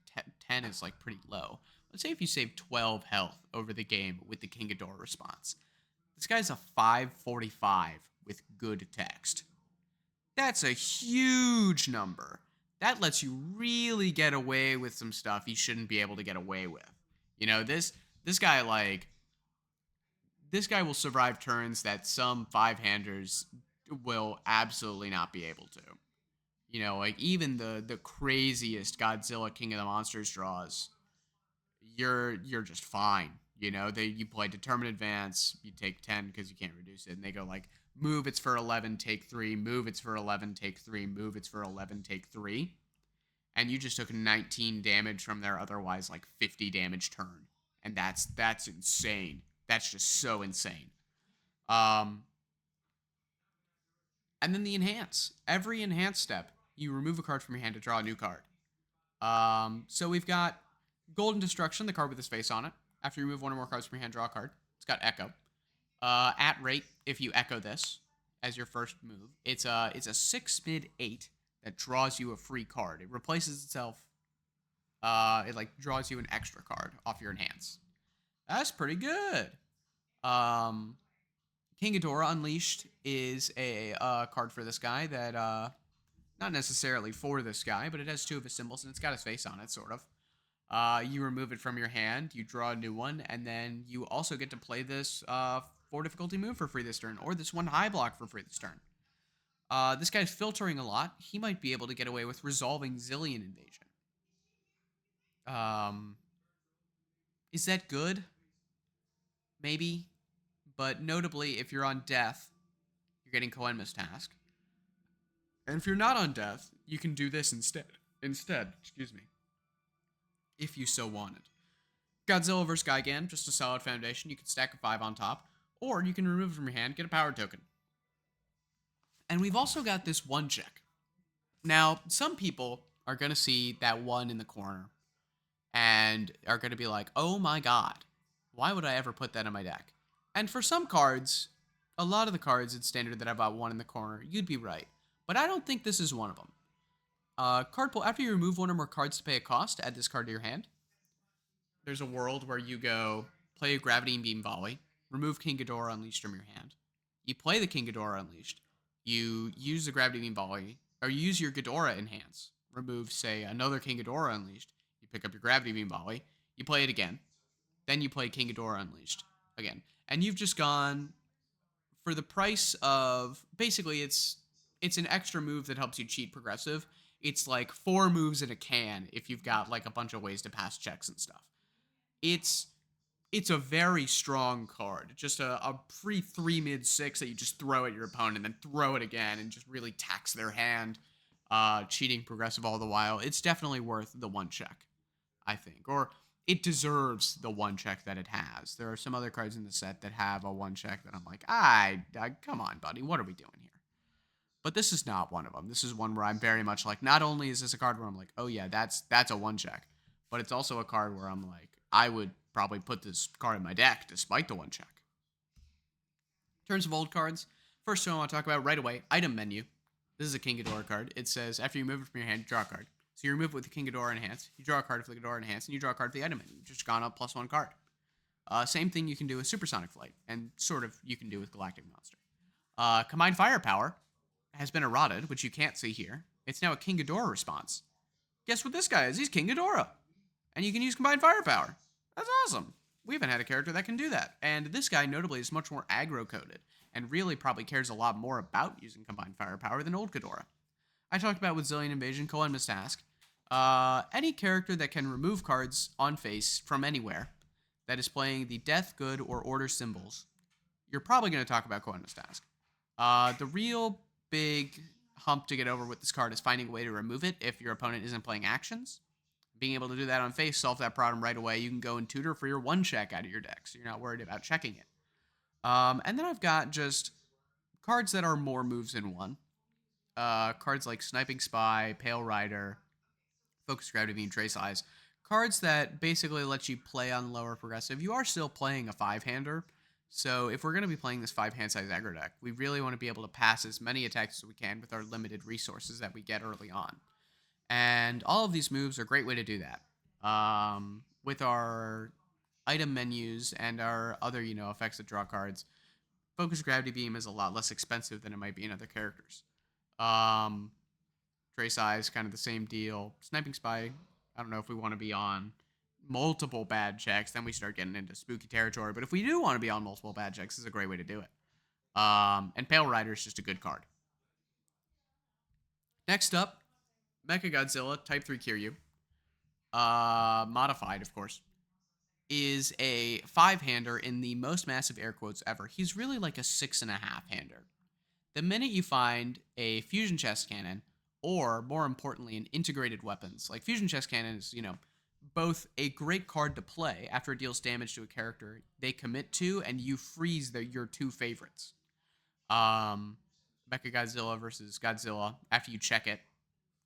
10 is like pretty low. Let's say if you save 12 health over the game with the King Ghidorah response. This guy's a 545 with good text. That's a huge number. That lets you really get away with some stuff you shouldn't be able to get away with. This guy will survive turns that some 5-handers will absolutely not be able to. Like even the craziest Godzilla King of the Monsters draws, you're just fine. You know, you play Determined Advance, you take 10 because you can't reduce it, and they go like, move, it's for 11, take 3, move, it's for 11, take 3, move, it's for 11, take 3. And you just took 19 damage from their otherwise like 50 damage turn. And that's insane. That's just so insane. And then the enhance. Every enhance step, you remove a card from your hand to draw a new card. So we've got Golden Destruction, the card with his face on it. After you remove one or more cards from your hand, draw a card. It's got Echo. At rate, if you echo this as your first move, it's a 6 mid 8 that draws you a free card. It replaces itself. It like draws you an extra card off your enhance. That's pretty good. King Ghidorah Unleashed is a card for this guy that not necessarily for this guy, but it has 2 of his symbols and it's got his face on it, sort of. You remove it from your hand, you draw a new one, and then you also get to play this 4 difficulty move for free this turn, or this 1 high block for free this turn. This guy's filtering a lot. He might be able to get away with resolving Xilien Invasion. Is that good? Maybe. But notably, if you're on death, you're getting Koenma's Task. And if you're not on death, you can do this instead. Excuse me. If you so wanted. Godzilla vs. Gigan, just a solid foundation. You can stack a 5 on top. Or you can remove it from your hand, get a power token. And we've also got this 1 check. Now, some people are going to see that 1 in the corner and are going to be like, oh my god, why would I ever put that in my deck? And for some cards, a lot of the cards in Standard that have got 1 in the corner, you'd be right. But I don't think this is one of them. Card pull, after you remove 1 or more cards to pay a cost, add this card to your hand. There's a world where you go play a Gravity Beam Volley, remove King Ghidorah Unleashed from your hand. You play the King Ghidorah Unleashed. You use the Gravity Beam Volley, or you use your Ghidorah Enhance. Remove, say, another King Ghidorah Unleashed. You pick up your Gravity Beam Volley. You play it again. Then you play King Ghidorah Unleashed again. And you've just gone for the price of, basically it's an extra move that helps you cheat progressive. It's like 4 moves in a can if you've got like a bunch of ways to pass checks and stuff. It's a very strong card. Just a free 3 mid 6 that you just throw at your opponent and then throw it again and just really tax their hand, cheating progressive all the while. It's definitely worth the 1 check, I think. Or it deserves the 1 check that it has. There are some other cards in the set that have a 1 check that I'm like, come on, buddy, what are we doing here? But this is not one of them. This is one where I'm very much like, not only is this a card where I'm like, oh yeah, that's a 1 check, but it's also a card where I'm like, I would probably put this card in my deck despite the 1 check. In terms of old cards, first one I want to talk about right away, item menu. This is a King Ghidorah card. It says, after you remove it from your hand, you draw a card. So you remove it with the King Ghidorah Enhance, you draw a card for the Ghidorah Enhance, and you draw a card for the item menu. You've just gone up +1 card. Same thing you can do with Supersonic Flight, and sort of you can do with Galactic Monster. Combined Firepower has been eroded, which you can't see here. It's now a King Ghidorah response. Guess what this guy is? He's King Ghidorah. And you can use Combined Firepower. That's awesome. We haven't had a character that can do that. And this guy, notably, is much more aggro-coded, and really probably cares a lot more about using Combined Firepower than old Ghidorah. I talked about with Xilien Invasion, Koenma's Task. Any character that can remove cards on face from anywhere that is playing the Death, Good, or Order symbols, you're probably going to talk about Koenma's Task. The real big hump to get over with this card is finding a way to remove it if your opponent isn't playing actions. Being able to do that on face, solve that problem right away. You can go and tutor for your 1 check out of your deck, so you're not worried about checking it. And then I've got just cards that are more moves in one. Cards like Sniping Spy, Pale Rider, Focus Gravity Beam, Trace Eyes. Cards that basically let you play on lower progressive. You are still playing a 5-hander, so if we're going to be playing this 5-hand size aggro deck, we really want to be able to pass as many attacks as we can with our limited resources that we get early on. And all of these moves are a great way to do that. With our item menus and our other, effects that draw cards, Focus Gravity Beam is a lot less expensive than it might be in other characters. Trace Eyes, kind of the same deal. Sniping Spy, I don't know if we want to be on multiple bad checks, then we start getting into spooky territory. But if we do want to be on multiple bad checks, this is a great way to do it. And Pale Rider is just a good card. Next up, Mechagodzilla, Type 3 Kiryu. Modified, of course. is a five-hander in the most massive air quotes ever. He's really like a 6.5-hander. The minute you find a fusion chest cannon, or more importantly, an integrated weapons, like fusion chest cannon is, both a great card to play after it deals damage to a character they commit to, and you freeze your two favorites. Um, Mechagodzilla versus Godzilla. After you check it,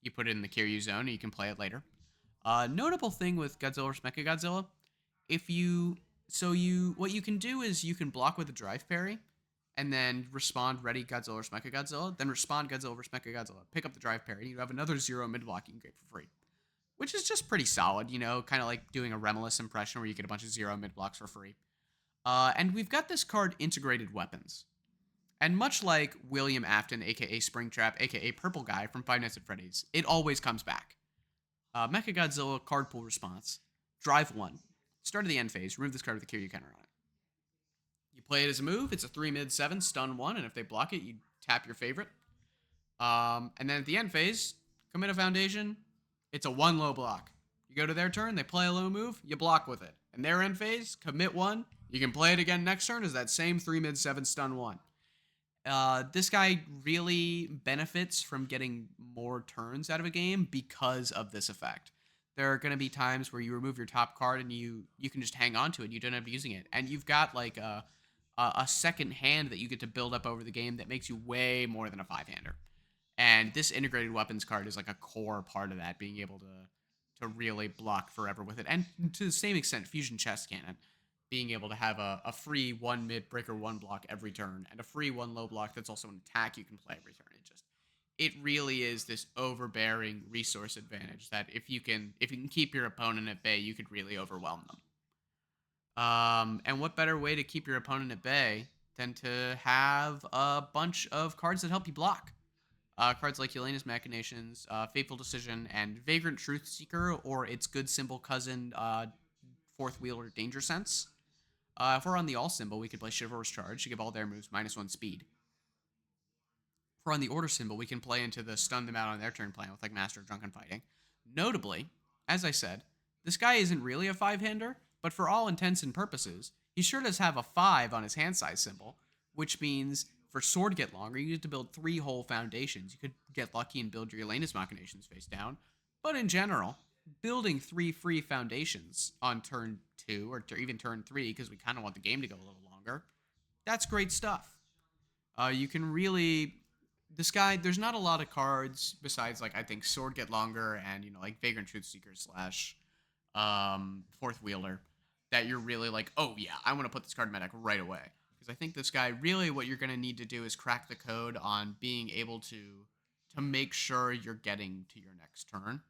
you put it in the Kiryu zone, and you can play it later. Notable thing with Godzilla vs Mechagodzilla, if you what you can do is you can block with a drive parry, and then respond ready Godzilla vs Mechagodzilla, then respond Godzilla vs Mechagodzilla, pick up the drive parry, and you have another zero mid block you can get for free, which is just pretty solid. Kind of like doing a Remulus impression where you get a bunch of zero mid blocks for free. And we've got this card integrated weapons. And much like William Afton, aka Springtrap, aka Purple Guy from Five Nights at Freddy's, it always comes back. Mechagodzilla card pool response. Drive 1. Start of the end phase. Remove this card with the Kiryu counter on it. You play it as a move. It's a 3 mid 7, stun 1, and if they block it, you tap your favorite. And then at the end phase, commit a foundation. It's a 1 low block. You go to their turn, they play a low move, you block with it. And their end phase, commit 1. You can play it again next turn as that same 3 mid 7, stun 1. This guy really benefits from getting more turns out of a game because of this effect. There are going to be times where you remove your top card and you can just hang on to it. You don't end up using it, and you've got like a second hand that you get to build up over the game that makes you way more than a five-hander. And this integrated weapons card is like a core part of that, being able to really block forever with it, and to the same extent, fusion chest cannon. Being able to have a free 1 mid breaker 1 block every turn and a free 1 low block that's also an attack you can play every turn. It really is this overbearing resource advantage that if you can keep your opponent at bay, you could really overwhelm them. And what better way to keep your opponent at bay than to have a bunch of cards that help you block? Cards like Helena's Machinations, Fateful Decision, and Vagrant Truth Seeker, or its good symbol cousin, Fourth Wheeler Danger Sense. If we're on the all symbol, we could play Chivalrous Charge to give all their moves -1 speed. If we're on the order symbol, we can play into the stun them out on their turn plan with like Master of Drunken Fighting. Notably, as I said, this guy isn't really a five-hander, but for all intents and purposes, he sure does have a 5 on his hand size symbol, which means for Sword Get Longer, you have to build 3 whole foundations. You could get lucky and build your Helena's Machinations face down, but in general, building 3 free foundations on turn 2 or even turn 3, because we kind of want the game to go a little longer, that's great stuff. You can really, this guy, there's not a lot of cards besides like I think Sword Get Longer and like Vagrant Truth Seeker slash Fourth Wheeler that you're really like, oh yeah, I want to put this card in my deck right away. Because I think this guy, really what you're going to need to do is crack the code on being able to make sure you're getting to your next turn.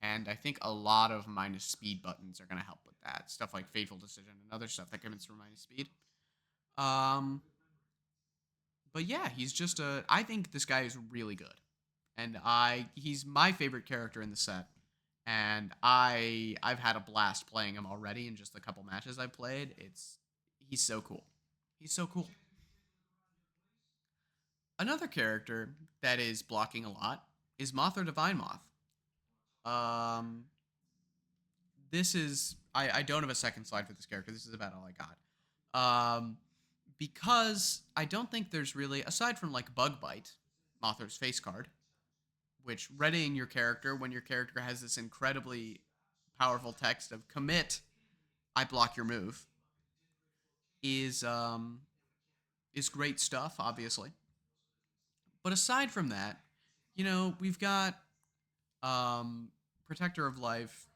And I think a lot of minus speed buttons are going to help with that. Stuff like Fateful Decision and other stuff that comes from minus speed. But yeah, he's just I think this guy is really good. And he's my favorite character in the set. And I've had a blast playing him already in just the couple matches I've played. He's so cool. He's so cool. Another character that is blocking a lot is Moth or Divine Moth. This is I don't have a second slide for this character. This is about all I got. Because I don't think there's really, aside from like Bug Bite, Mothra's face card, which readying your character when your character has this incredibly powerful text of commit, I block your move, is great stuff, obviously. But aside from that, we've got Protector of Life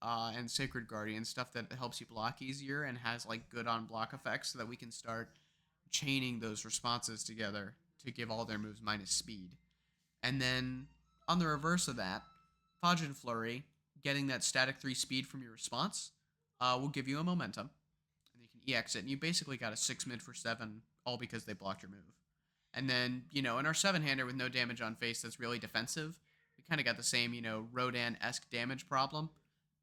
and Sacred Guardian, stuff that helps you block easier and has like good on block effects so that we can start chaining those responses together to give all their moves minus speed. And then on the reverse of that, Fajin Flurry, getting that static 3 speed from your response, will give you a momentum. And you can EX it, and you basically got a 6 mid for 7, all because they blocked your move. And then, in our 7-hander with no damage on face that's really defensive, we kind of got the same, Rodan-esque damage problem.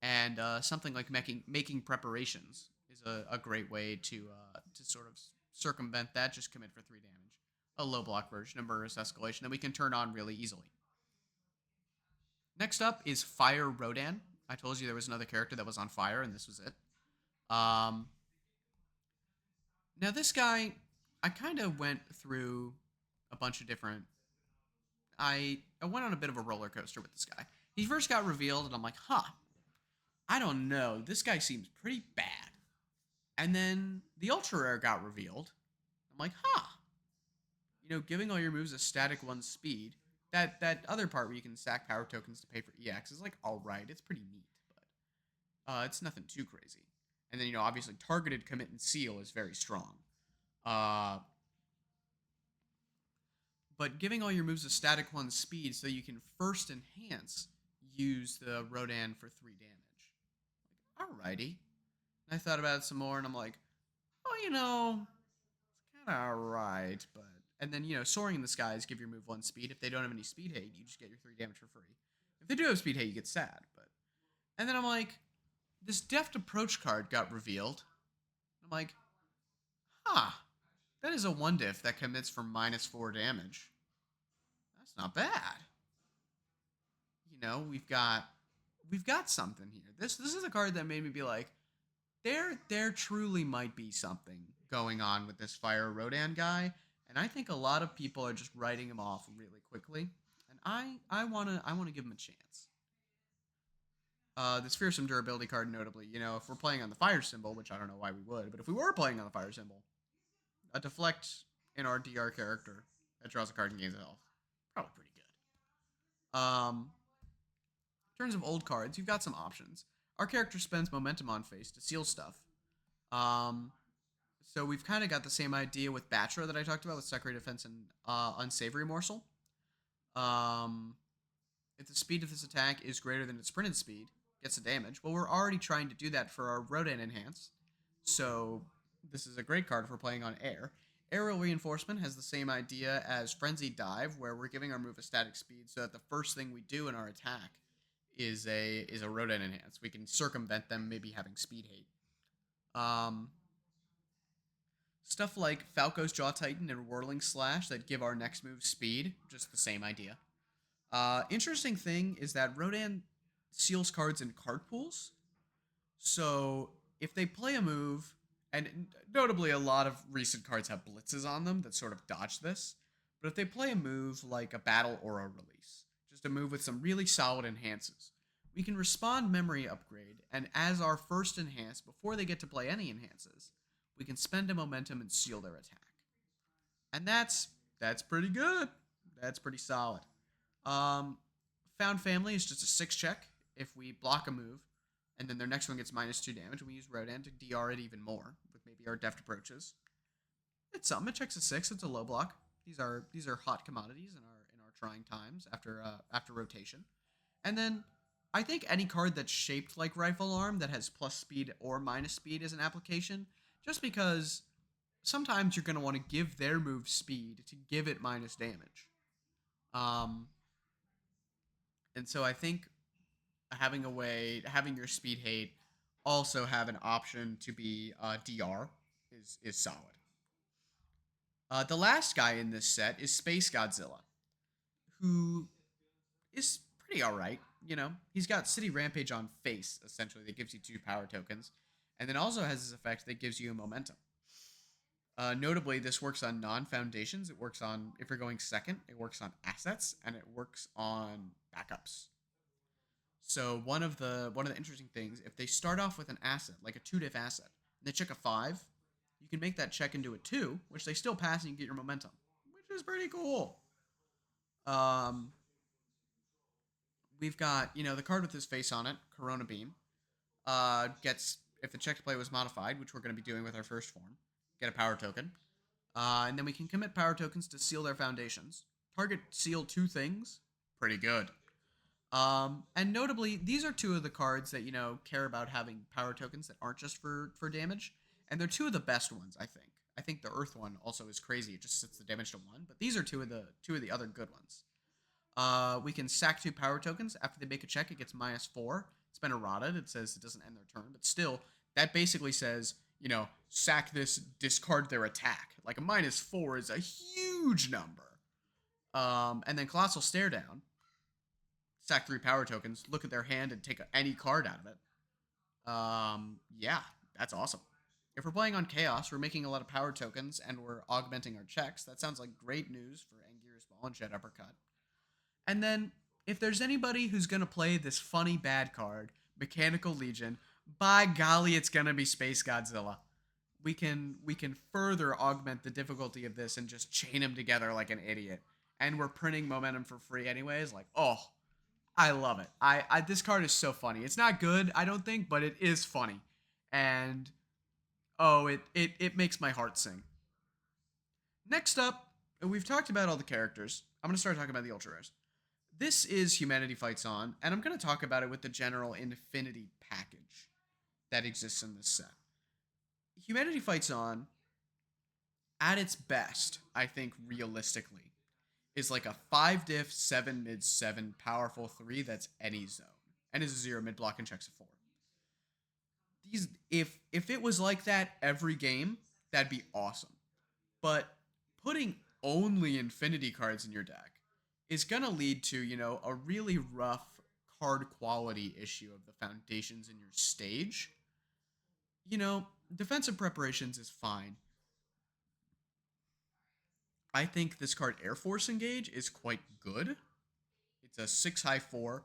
And something like making preparations is a great way to sort of circumvent that, just commit for 3 damage. A low block version of Murderous Escalation that we can turn on really easily. Next up is Fire Rodan. I told you there was another character that was on fire, and this was it. Um, Now this guy, I kind of went through a bunch of different. I went on a bit of a roller coaster with this guy. He first got revealed, and I'm like, huh, I don't know. This guy seems pretty bad. And then the ultra rare got revealed. I'm like, huh, giving all your moves a static 1 speed. That other part where you can stack power tokens to pay for EX is like all right. It's pretty neat, but it's nothing too crazy. And then obviously targeted commit and seal is very strong. Uh, but giving all your moves a static 1 speed so you can first enhance, use the Rodan for 3 damage. Like, alrighty. And I thought about it some more, and I'm like, oh, it's kind of alright, but... And then, soaring in the skies give your move 1 speed. If they don't have any speed hate, you just get your 3 damage for free. If they do have speed hate, you get sad, but... And then I'm like, this Deft Approach card got revealed. I'm like, huh, that is a 1 diff that commits for -4 damage. That's not bad. We've got something here. This is a card that made me be like, there truly might be something going on with this Fire Rodan guy, and I think a lot of people are just writing him off really quickly, and I wanna give him a chance. This Fearsome Durability card, notably, if we're playing on the Fire symbol, which I don't know why we would, but if we were playing on the Fire symbol, a deflect in our DR character that draws a card and gains health, probably pretty good. In terms of old cards, you've got some options. Our character spends momentum on face to seal stuff. So we've kind of got the same idea with Battra that I talked about with Secretary Defense and Unsavory Morsel. If the speed of this attack is greater than its sprinted speed, gets a damage. Well, we're already trying to do that for our Rodan Enhance, so this is a great card for playing on air. Aerial Reinforcement has the same idea as Frenzied Dive, where we're giving our move a static speed so that the first thing we do in our attack is a Rodan Enhance. We can circumvent them maybe having speed hate. Stuff like Falco's Jaw Titan and Whirling Slash that give our next move speed, just the same idea. Interesting thing is that Rodan seals cards in card pools. So if they play a move, and notably a lot of recent cards have blitzes on them that sort of dodge this, but if they play a move like a Battle or a Release, just a move with some really solid enhances, we can respond Memory Upgrade, and as our first enhance, before they get to play any enhances, we can spend a momentum and seal their attack. And that's pretty good. That's pretty solid. Found Family is just a 6 check. If we block a move, and then their next one gets -2 damage, and we use Rodan to DR it even more with maybe our Deft Approaches. It's something. It checks a 6. It's a low block. These are hot commodities in our trying times after rotation. And then I think any card that's shaped like Rifle Arm that has plus speed or minus speed is an application, just because sometimes you're going to want to give their move speed to give it minus damage. And so I think having your speed hate also have an option to be DR is solid. The last guy in this set is Spacegodzilla, who is pretty alright. He's got City Rampage on face, essentially, that gives you 2 power tokens, and then also has this effect that gives you momentum. Notably, this works on non-foundations. It works on, if you're going second, it works on assets, and it works on backups. So one of the interesting things, if they start off with an asset, like a 2-diff asset, and they check a 5, you can make that check into a 2, which they still pass and you get your momentum, which is pretty cool. We've got, the card with his face on it, Corona Beam, gets, if the check to play was modified, which we're going to be doing with our first form, get a power token. And then we can commit power tokens to seal their foundations. Target seal 2 things. Pretty good. And notably, these are 2 of the cards that, care about having power tokens that aren't just for damage. And they're 2 of the best ones, I think. I think the Earth one also is crazy. It just sets the damage to 1. But these are 2 of the other good ones. We can sack 2 power tokens. After they make a check, it gets -4. It's been errated. It says it doesn't end their turn. But still, that basically says, sack this, discard their attack. Like a -4 is a huge number. And then Colossal Stare Down. Sack 3 power tokens, look at their hand, and take any card out of it. Yeah, That's awesome. If we're playing on Chaos, we're making a lot of power tokens and we're augmenting our checks. That sounds like great news for Anguirus Ball and Jett Uppercut. And then, if there's anybody who's going to play this funny bad card, Mechanical Legion, by golly, it's going to be Spacegodzilla. We can further augment the difficulty of this and just chain them together like an idiot. And we're printing momentum for free anyways. Like, oh, I love it. I this card is so funny. It's not good, I don't think, but it is funny. And oh, it makes my heart sing. Next up, we've talked about all the characters. I'm going to start talking about the ultra rares. This is Humanity Fights On, and I'm going to talk about it with the general Infinity package that exists in this set. Humanity Fights On, at its best, I think realistically, is like a 5 diff, 7 mid, 7 powerful 3 that's any zone. And is a 0 mid block and checks a 4. These if it was like that every game, that'd be awesome. But putting only Infinity cards in your deck is gonna lead to, a really rough card quality issue of the foundations in your stage. Defensive preparations is fine. I think this card Air Force Engage is quite good. It's a 6 high 4.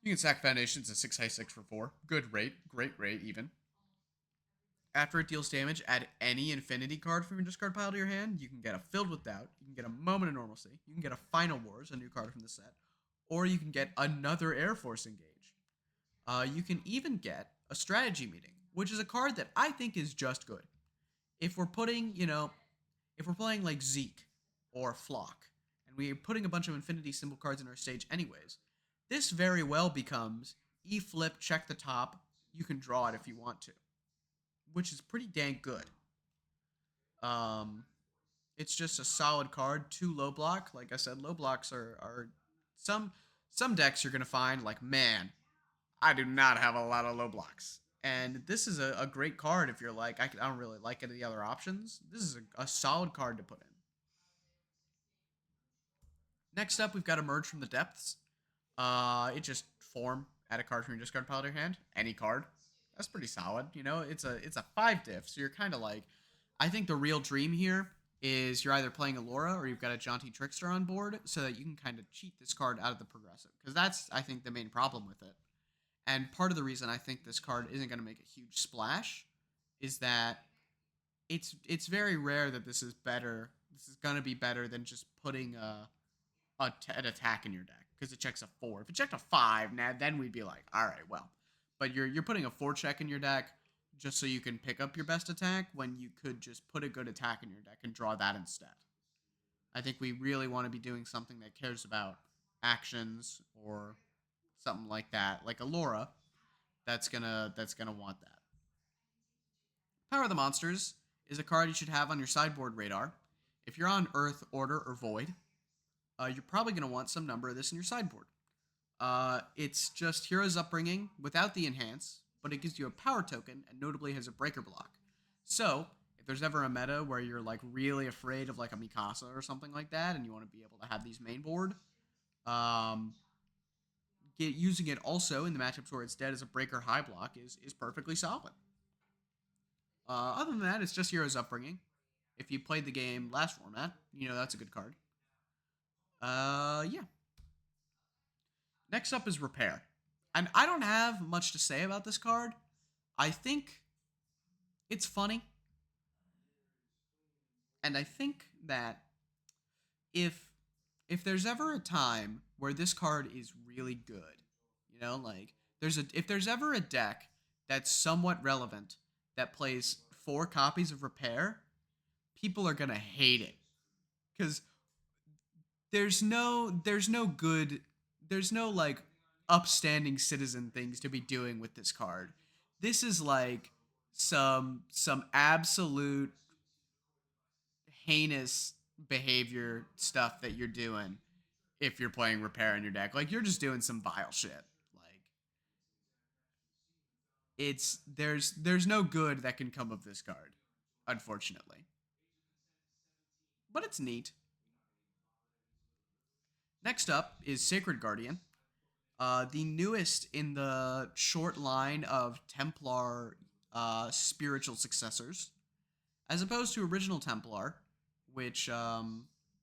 You can sack foundations, a 6 high 6 for 4. Good rate, great rate even. After it deals damage, add any Infinity card from your discard pile to your hand. You can get a Filled with Doubt. You can get a Moment of Normalcy. You can get a Final Wars, a new card from the set. Or you can get another Air Force Engage. You can even get a Strategy Meeting, which is a card that I think is just good. If we're putting, if we're playing like Zeke or Flock, and we're putting a bunch of Infinity symbol cards in our stage anyways, this very well becomes E-flip, check the top, you can draw it if you want to, which is pretty dang good. It's just a solid card, 2 low block. Like I said, low blocks are some decks you're going to find like, man, I do not have a lot of low blocks. And this is a great card if you're like, I don't really like any of the other options. This is a solid card to put in. Next up, we've got Emerge from the Depths. It just form, add a card from your discard pile to your hand. Any card. That's pretty solid. It's a 5 diff, so you're kind of like, I think the real dream here is you're either playing Allura or you've got a Jaunty Trickster on board so that you can kind of cheat this card out of the progressive. Because that's, I think, the main problem with it. And part of the reason I think this card isn't going to make a huge splash is that it's very rare that this is better. This is going to be better than just putting an attack in your deck because it checks a 4. If it checked a 5, now then we'd be like, all right, well. But you're putting a 4 check in your deck just so you can pick up your best attack when you could just put a good attack in your deck and draw that instead. I think we really want to be doing something that cares about actions or something like that, like Allura, that's gonna want that. Power of the Monsters is a card you should have on your sideboard radar. If you're on Earth, Order, or Void, you're probably gonna want some number of this in your sideboard. It's just Hero's Upbringing without the enhance, but it gives you a power token and notably has a breaker block. So if there's ever a meta where you're like really afraid of like a Mikasa or something like that, and you want to be able to have these main board, using it also in the matchups where it's dead as a breaker high block is perfectly solid. Other than that, it's just Hero's Upbringing. If you played the game last format, that's a good card. Yeah. Next up is Repair. And I don't have much to say about this card. I think it's funny. And I think that if there's ever a time where this card is really good, like if there's ever a deck that's somewhat relevant that plays 4 copies of Repair, people are gonna hate it because there's no like upstanding citizen things to be doing with this card. This is like some absolute heinous behavior stuff that you're doing if you're playing Repair in your deck. Like, you're just doing some vile shit. Like, there's no good that can come of this card, unfortunately. But it's neat. Next up is Sacred Guardian. The newest in the short line of Templar spiritual successors, as opposed to original Templar, which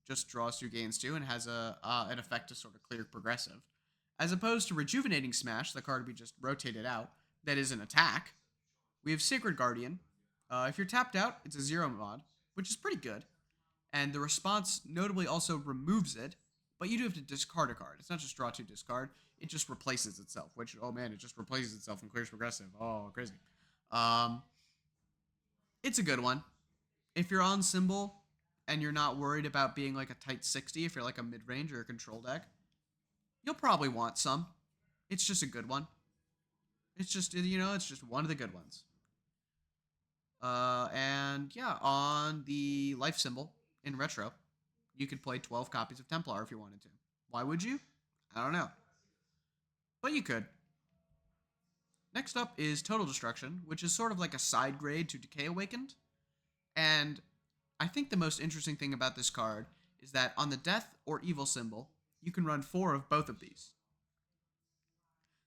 just draws 2 gains 2 and has an effect to sort of clear progressive. As opposed to Rejuvenating Smash, the card we just rotated out, that is an attack. We have Sacred Guardian. If you're tapped out, it's a 0 mod, which is pretty good. And the response notably also removes it, but you do have to discard a card. It's not just draw 2, discard. It just replaces itself, which, oh man, it just replaces itself and clears progressive. Oh, crazy. It's a good one. If you're on Symbol and you're not worried about being like a tight 60, if you're like a mid-range or a control deck, you'll probably want some. It's just a good one. It's just, it's just one of the good ones. And yeah, on the life symbol in retro, you could play 12 copies of Templar if you wanted to. Why would you? I don't know. But you could. Next up is Total Destruction, which is sort of like a side grade to Decay Awakened. And I think the most interesting thing about this card is that on the death or evil symbol, you can run 4 of both of these.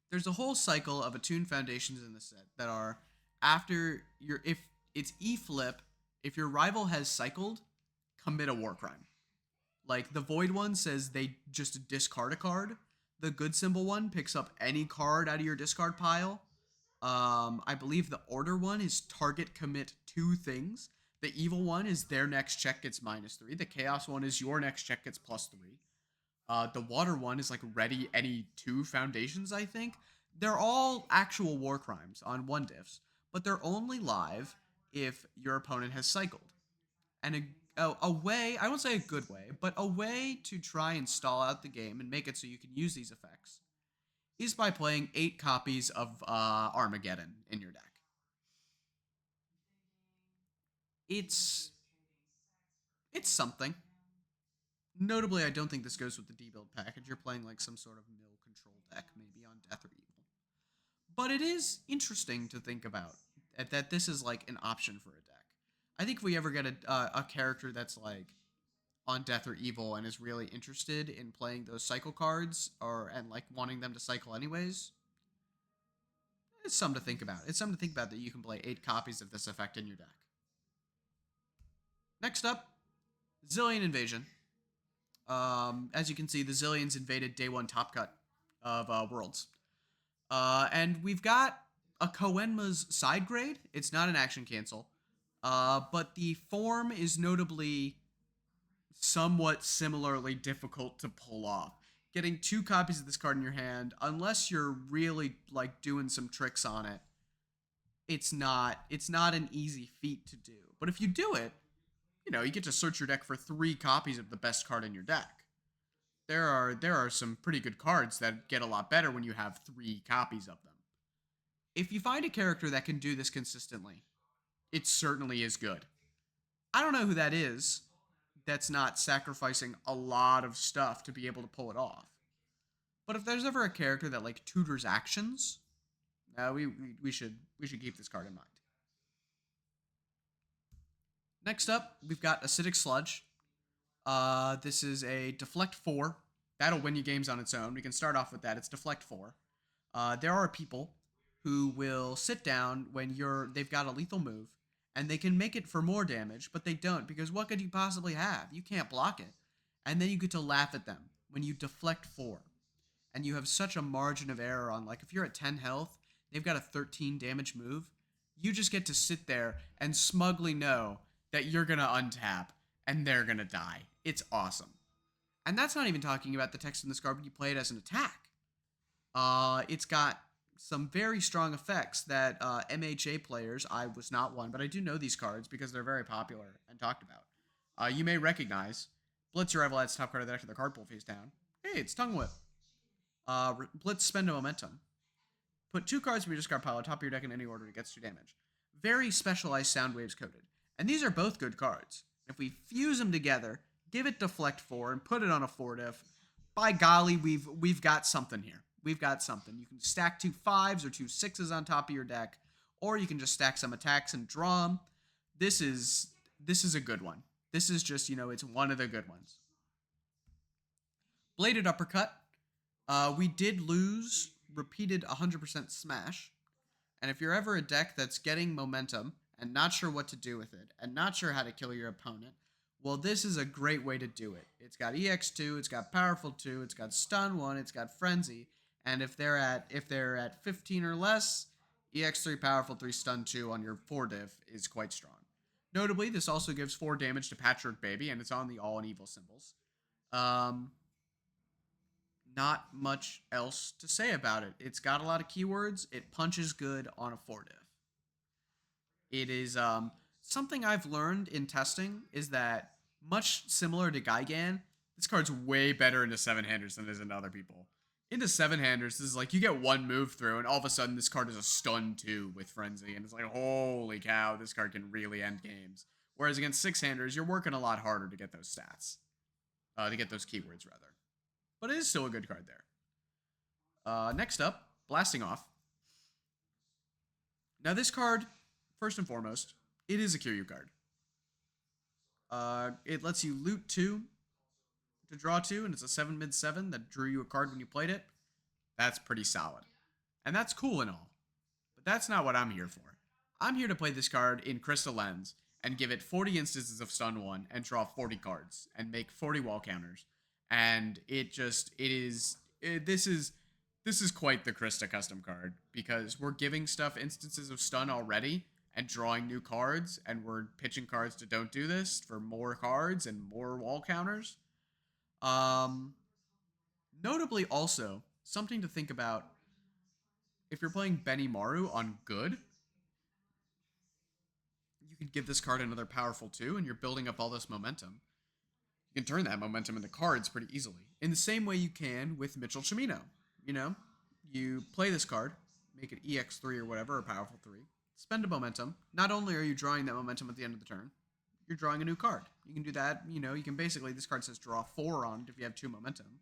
There's a whole cycle of attuned foundations in the set that are after if it's E-flip, if your rival has cycled, commit a war crime. Like the Void one says they just discard a card. The good symbol one picks up any card out of your discard pile. I believe the Order one is target commit 2 things. The evil one is their next check gets -3. The Chaos one is your next check gets +3. The Water one is like ready any 2 foundations, I think. They're all actual war crimes on 1-diffs, but they're only live if your opponent has cycled. And a way, I won't say a good way, but a way to try and stall out the game and make it so you can use these effects is by playing 8 copies of Armageddon in your deck. It's something. Notably, I don't think this goes with the D-build package. You're playing like some sort of mill control deck, maybe on Death or Evil. But it is interesting to think about that this is like an option for a deck. I think if we ever get a character that's like on Death or Evil and is really interested in playing those cycle cards and like wanting them to cycle anyways, it's something to think about. It's something to think about that you can play 8 copies of this effect in your deck. Next up, Xilien Invasion. As you can see, the Xiliens invaded day 1 top cut of Worlds. And we've got a Koenma's side grade. It's not an action cancel. But the form is notably somewhat similarly difficult to pull off. Getting 2 copies of this card in your hand, unless you're really like doing some tricks on it, it's not an easy feat to do. But if you do it, you get to search your deck for 3 copies of the best card in your deck. There are some pretty good cards that get a lot better when you have 3 copies of them. If you find a character that can do this consistently, it certainly is good. I don't know who that is that's not sacrificing a lot of stuff to be able to pull it off. But if there's ever a character that like tutors actions, we should keep this card in mind. Next up, we've got Acidic Sludge. This is a Deflect 4. That'll win you games on its own. We can start off with that. It's Deflect 4. There are people who will sit down when they've got a lethal move, and they can make it for more damage, but they don't, because what could you possibly have? You can't block it. And then you get to laugh at them when you Deflect 4. And you have such a margin of error on, like, if you're at 10 health, they've got a 13 damage move, you just get to sit there and smugly know that you're going to untap and they're going to die. It's awesome. And that's not even talking about the text in this card when you play it as an attack. It's got some very strong effects that MHA players, I was not one, but I do know these cards because they're very popular and talked about. You may recognize Blitz your rival adds top card of the deck to their card pool face down. Hey, it's Tongue Whip. Blitz spend a momentum. Put 2 cards from your discard pile on top of your deck in any order to get 2 damage. Very specialized sound waves coded. And these are both good cards. If we fuse them together, give it Deflect 4, and put it on a 4-diff, by golly, we've got something here. We've got something. You can stack 2 5s or 2 6s on top of your deck, or you can just stack some attacks and draw them. This is a good one. This is just, it's one of the good ones. Bladed Uppercut. We did lose repeated 100% smash, And if you're ever a deck that's getting momentum and not sure what to do with it and not sure how to kill your opponent, well, this is a great way to do it. It's got EX2, it's got Powerful 2, it's got Stun 1, it's got Frenzy, and if they're at 15 or less, EX3 Powerful 3 Stun 2 on your 4 diff is quite strong. Notably, this also gives 4 damage to Patchwork Baby, and it's on the All and Evil symbols. Not much else to say about it. It's got a lot of keywords. It punches good on a 4 diff. It is something I've learned in testing is that much similar to Gigan, this card's way better into 7-handers than it is into other people. Into 7-handers, this is like you get one move through, and all of a sudden this card is a stun 2 with Frenzy, and it's like, holy cow, this card can really end games. Whereas against 6-handers, you're working a lot harder to get those stats. To get those keywords, rather. But it is still a good card there. Next up, Blasting Off. Now this card, first and foremost, it is a Kiryu card. It lets you loot 2 to draw 2, and it's a 7 mid 7 that drew you a card when you played it. That's pretty solid. And that's cool and all. But that's not what I'm here for. I'm here to play this card in Crystal Lens and give it 40 instances of Stun 1 and draw 40 cards and make 40 wall counters. And this is quite the Krista custom card because we're giving stuff instances of stun already and drawing new cards, and we're pitching cards to don't do this for more cards and more wall counters. Notably also, something to think about if you're playing Benimaru on good, you can give this card another powerful 2 and you're building up all this momentum. You can turn that momentum into cards pretty easily. In the same way you can with Mitchell Chimino. You know, you play this card, make it EX3 or whatever, or powerful 3, spend a momentum. Not only are you drawing that momentum at the end of the turn, you're drawing a new card. You can do that, you know, you can basically, this card says draw 4 on it if you have 2 momentum.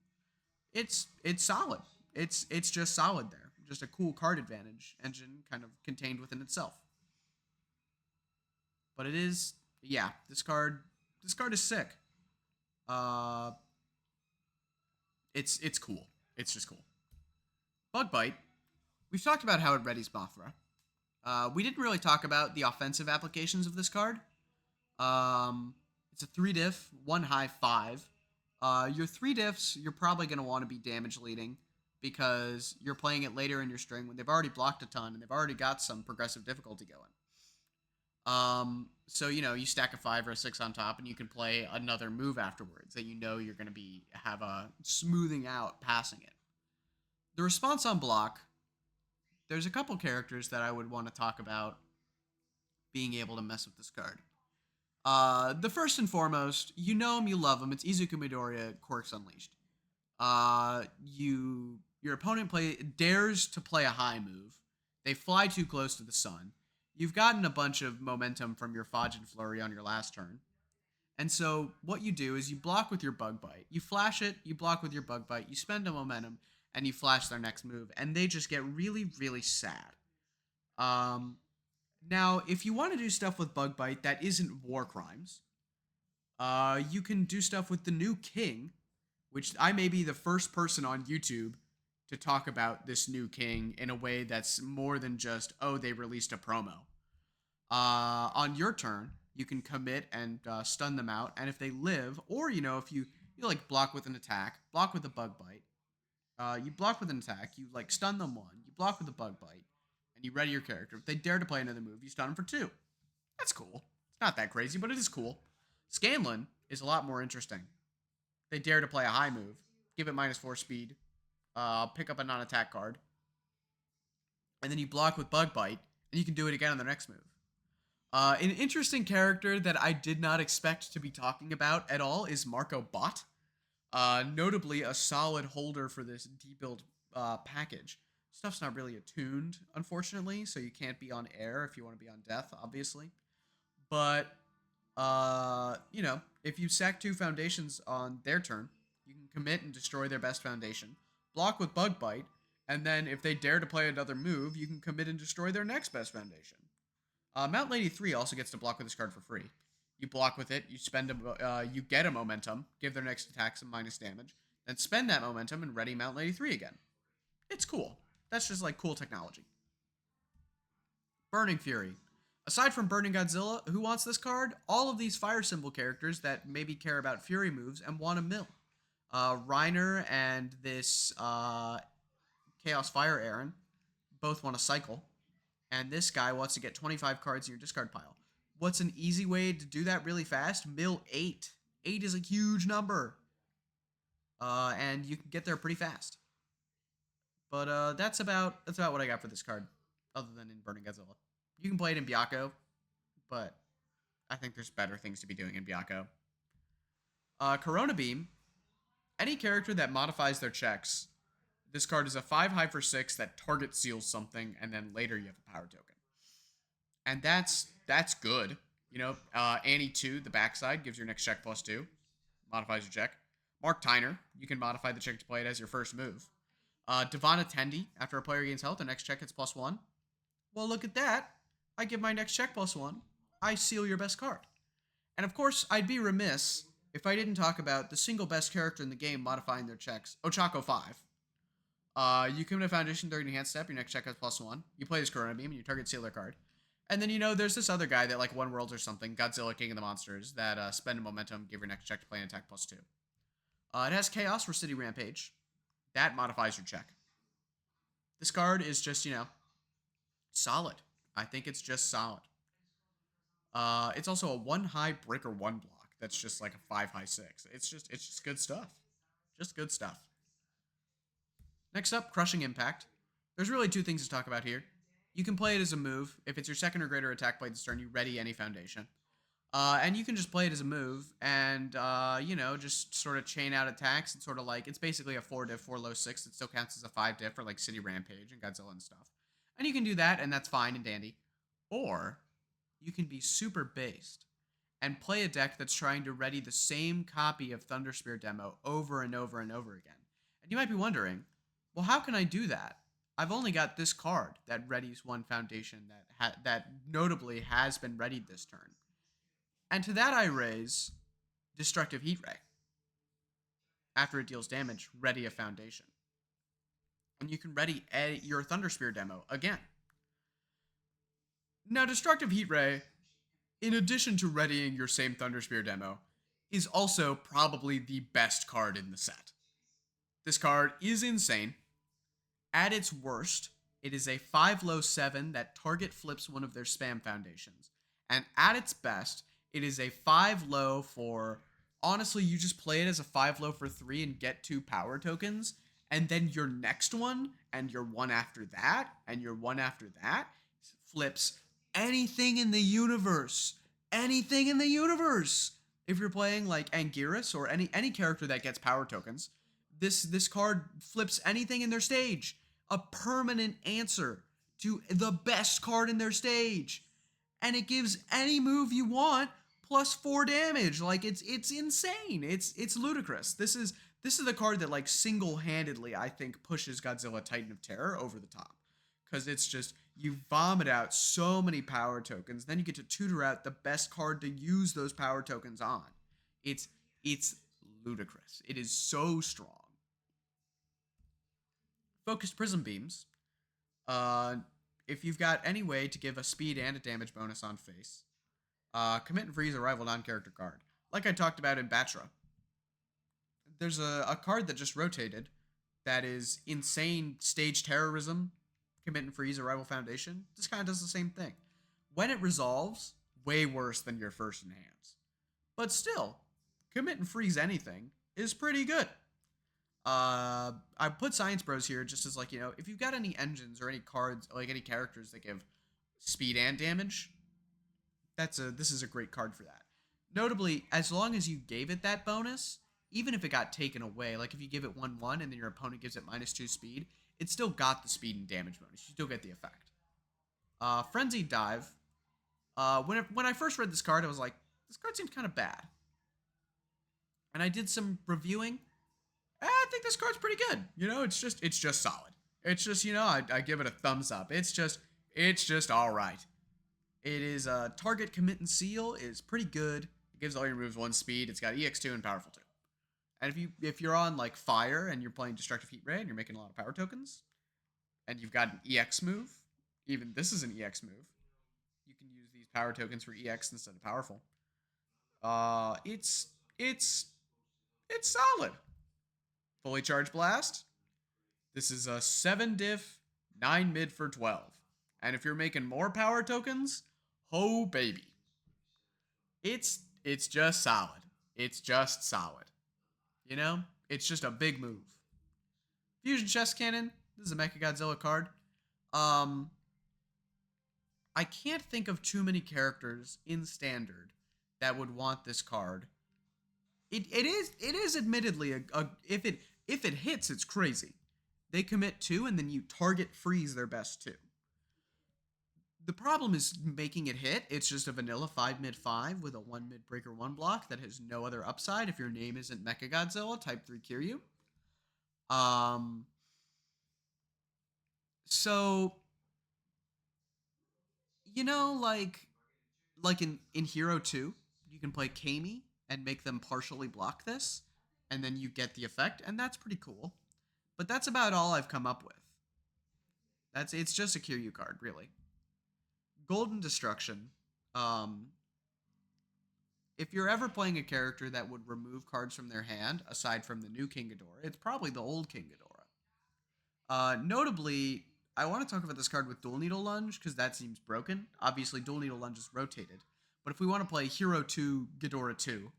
It's solid. It's just solid there. Just a cool card advantage engine kind of contained within itself. But it is, yeah, this card is sick. It's cool. It's just cool. Bug Bite. We've talked about how it readies Mothra. We didn't really talk about the offensive applications of this card. It's a 3 diff, 1 high, 5. Your 3 diffs, you're probably going to want to be damage leading because you're playing it later in your string when they've already blocked a ton and they've already got some progressive difficulty going. So, you know, you stack a 5 or a 6 on top and you can play another move afterwards that you know you're going to have a smoothing out passing it. The response on block, there's a couple characters that I would want to talk about being able to mess with this card. The first and foremost, you know him, you love him. It's Izuku Midoriya, Quirks Unleashed. Your opponent dares to play a high move. They fly too close to the sun. You've gotten a bunch of momentum from your Fajin Flurry on your last turn. And so what you do is you block with your Bug Bite. You flash it, you block with your Bug Bite, you spend a momentum, and you flash their next move. And they just get really, really sad. Now, if you want to do stuff with Bug Bite that isn't War Crimes, you can do stuff with the new King, which I may be the first person on YouTube to talk about this new King in a way that's more than just, oh, they released a promo. On your turn, you can commit and stun them out, and if they live, or, you know, if you like block with an attack, block with a Bug Bite, you block with an attack, you like stun them 1, you block with a Bug Bite, and you ready your character. If they dare to play another move, you stun them for 2. That's cool. It's not that crazy, but it is cool. Scanlan is a lot more interesting. They dare to play a high move, give it -4 speed, pick up a non-attack card, and then you block with Bug Bite, and you can do it again on the next move. An interesting character that I did not expect to be talking about at all is Marco Bot. Notably a solid holder for this D-build package. Stuff's not really attuned, unfortunately, so you can't be on air if you want to be on death, obviously. But, you know, if you sack 2 foundations on their turn, you can commit and destroy their best foundation, block with Bug Bite, and then if they dare to play another move, you can commit and destroy their next best foundation. Mount Lady 3 also gets to block with this card for free. You block with it, you get a momentum, give their next attack some minus damage, then spend that momentum and ready Mount Lady 3 again. It's cool. That's just like cool technology. Burning Fury. Aside from Burning Godzilla, who wants this card? All of these fire symbol characters that maybe care about Fury moves and want to mill. Reiner and this Chaos Fire Aaron both want to cycle, and this guy wants to get 25 cards in your discard pile. What's an easy way to do that really fast? Mill 8. 8 is a huge number, and you can get there pretty fast. But that's about what I got for this card, other than in Burning Godzilla. You can play it in Byakko, but I think there's better things to be doing in Byakko. Corona Beam. Any character that modifies their checks, this card is a 5 high for 6 that target seals something, and then later you have a power token. And that's good. You know, Annie 2, the backside, gives your next check +2. Modifies your check. Mark Tyner, you can modify the check to play it as your first move. Devon Attendi, after a player gains health, the next check hits +1. Well, look at that. I give my next check +1. I seal your best card. And of course, I'd be remiss if I didn't talk about the single best character in the game modifying their checks, Ochako 5. You come to Foundation during your hand step, your next check has +1. You play this Corona Beam, and you target seal their card. And then, you know, there's this other guy that, like, won Worlds or something, Godzilla, King of the Monsters, that spend a momentum, give your next check to play an attack +2. It has Chaos for City Rampage. That modifies your check. This card is just, you know, solid. I think it's just solid. It's also a 1 high breaker 1 block. That's just like a 5 high 6. It's just good stuff. Just good stuff. Next up, Crushing Impact. There's really 2 things to talk about here. You can play it as a move. If it's your second or greater attack play this turn, you ready any foundation. And you can just play it as a move and, you know, just sort of chain out attacks. It's sort of like, it's basically a 4 diff, 4 low 6. It still counts as a 5 diff for like City Rampage and Godzilla and stuff. And you can do that, and that's fine and dandy. Or you can be super based and play a deck that's trying to ready the same copy of Thunder Spear demo over and over and over again. And you might be wondering, well, how can I do that? I've only got this card that readies one foundation that notably has been readied this turn. And to that I raise Destructive Heat Ray. After it deals damage, ready a foundation. And you can ready your Thunder Spear demo again. Now, Destructive Heat Ray, in addition to readying your same Thunder Spear demo, is also probably the best card in the set. This card is insane. At its worst, it is a 5 low 7 that target flips one of their spam foundations. And at its best, it is a 5 low for, honestly, you just play it as a 5 low for 3 and get 2 power tokens. And then your next one, and your one after that, and your one after that, flips anything in the universe. Anything in the universe. If you're playing like Anguirus or any character that gets power tokens, this card flips anything in their stage. A permanent answer to the best card in their stage. And it gives any move you want +4 damage. Like, it's insane. It's ludicrous. This is the card that, like, single-handedly, I think, pushes Godzilla Titan of Terror over the top. Because it's just, you vomit out so many power tokens, then you get to tutor out the best card to use those power tokens on. It's ludicrous. It is so strong. Focused Prism Beams. If you've got any way to give a speed and a damage bonus on face, commit and freeze a rival non-character card. Like I talked about in Battra. There's a card that just rotated that is insane stage terrorism, commit and freeze a rival foundation. This kind of does the same thing. When it resolves, way worse than your first enhance. But still, commit and freeze anything is pretty good. I put Science Bros here just as, like, you know, if you've got any engines or any cards, like any characters that give speed and damage, this is a great card for that. Notably, as long as you gave it that bonus, even if it got taken away, like if you give it 1/1 and then your opponent gives it -2 speed, it still got the speed and damage bonus. You still get the effect. Frenzied Dive. When I first read this card, I was like, this card seems kind of bad. And I did some reviewing. I think this card's pretty good. You know, it's just solid. It's just, you know, I give it a thumbs up. It's just all right. It is target commit and seal is pretty good. It gives all your moves 1 speed. It's got EX2 and powerful 2. And if you're on like fire and you're playing Destructive Heat Ray and you're making a lot of power tokens, and you've got an EX move, even this is an EX move, power tokens for EX instead of powerful. It's solid. Fully charged blast. This is a 7 diff, 9 mid for 12. And if you're making more power tokens, oh baby. It's just solid. It's just solid. You know? It's just a big move. Fusion Chest Cannon. This is a Mechagodzilla card. I can't think of too many characters in Standard that would want this card. It is admittedly if it hits, it's crazy. They commit 2 and then you target freeze their best 2. The problem is making it hit. It's just a vanilla 5 mid 5 with a 1 mid breaker 1 block that has no other upside if your name isn't Mechagodzilla, type 3 Kiryu. So, you know, like in Hero 2, you can play Kami and make them partially block this, and then you get the effect, and that's pretty cool. But that's about all I've come up with. It's just a Kiryu card, really. Golden Destruction. If you're ever playing a character that would remove cards from their hand, aside from the new King Ghidorah, it's probably the old King Ghidorah. Notably, I want to talk about this card with Dual Needle Lunge, because that seems broken. Obviously, Dual Needle Lunge is rotated. But if we want to play Hero 2, Ghidorah 2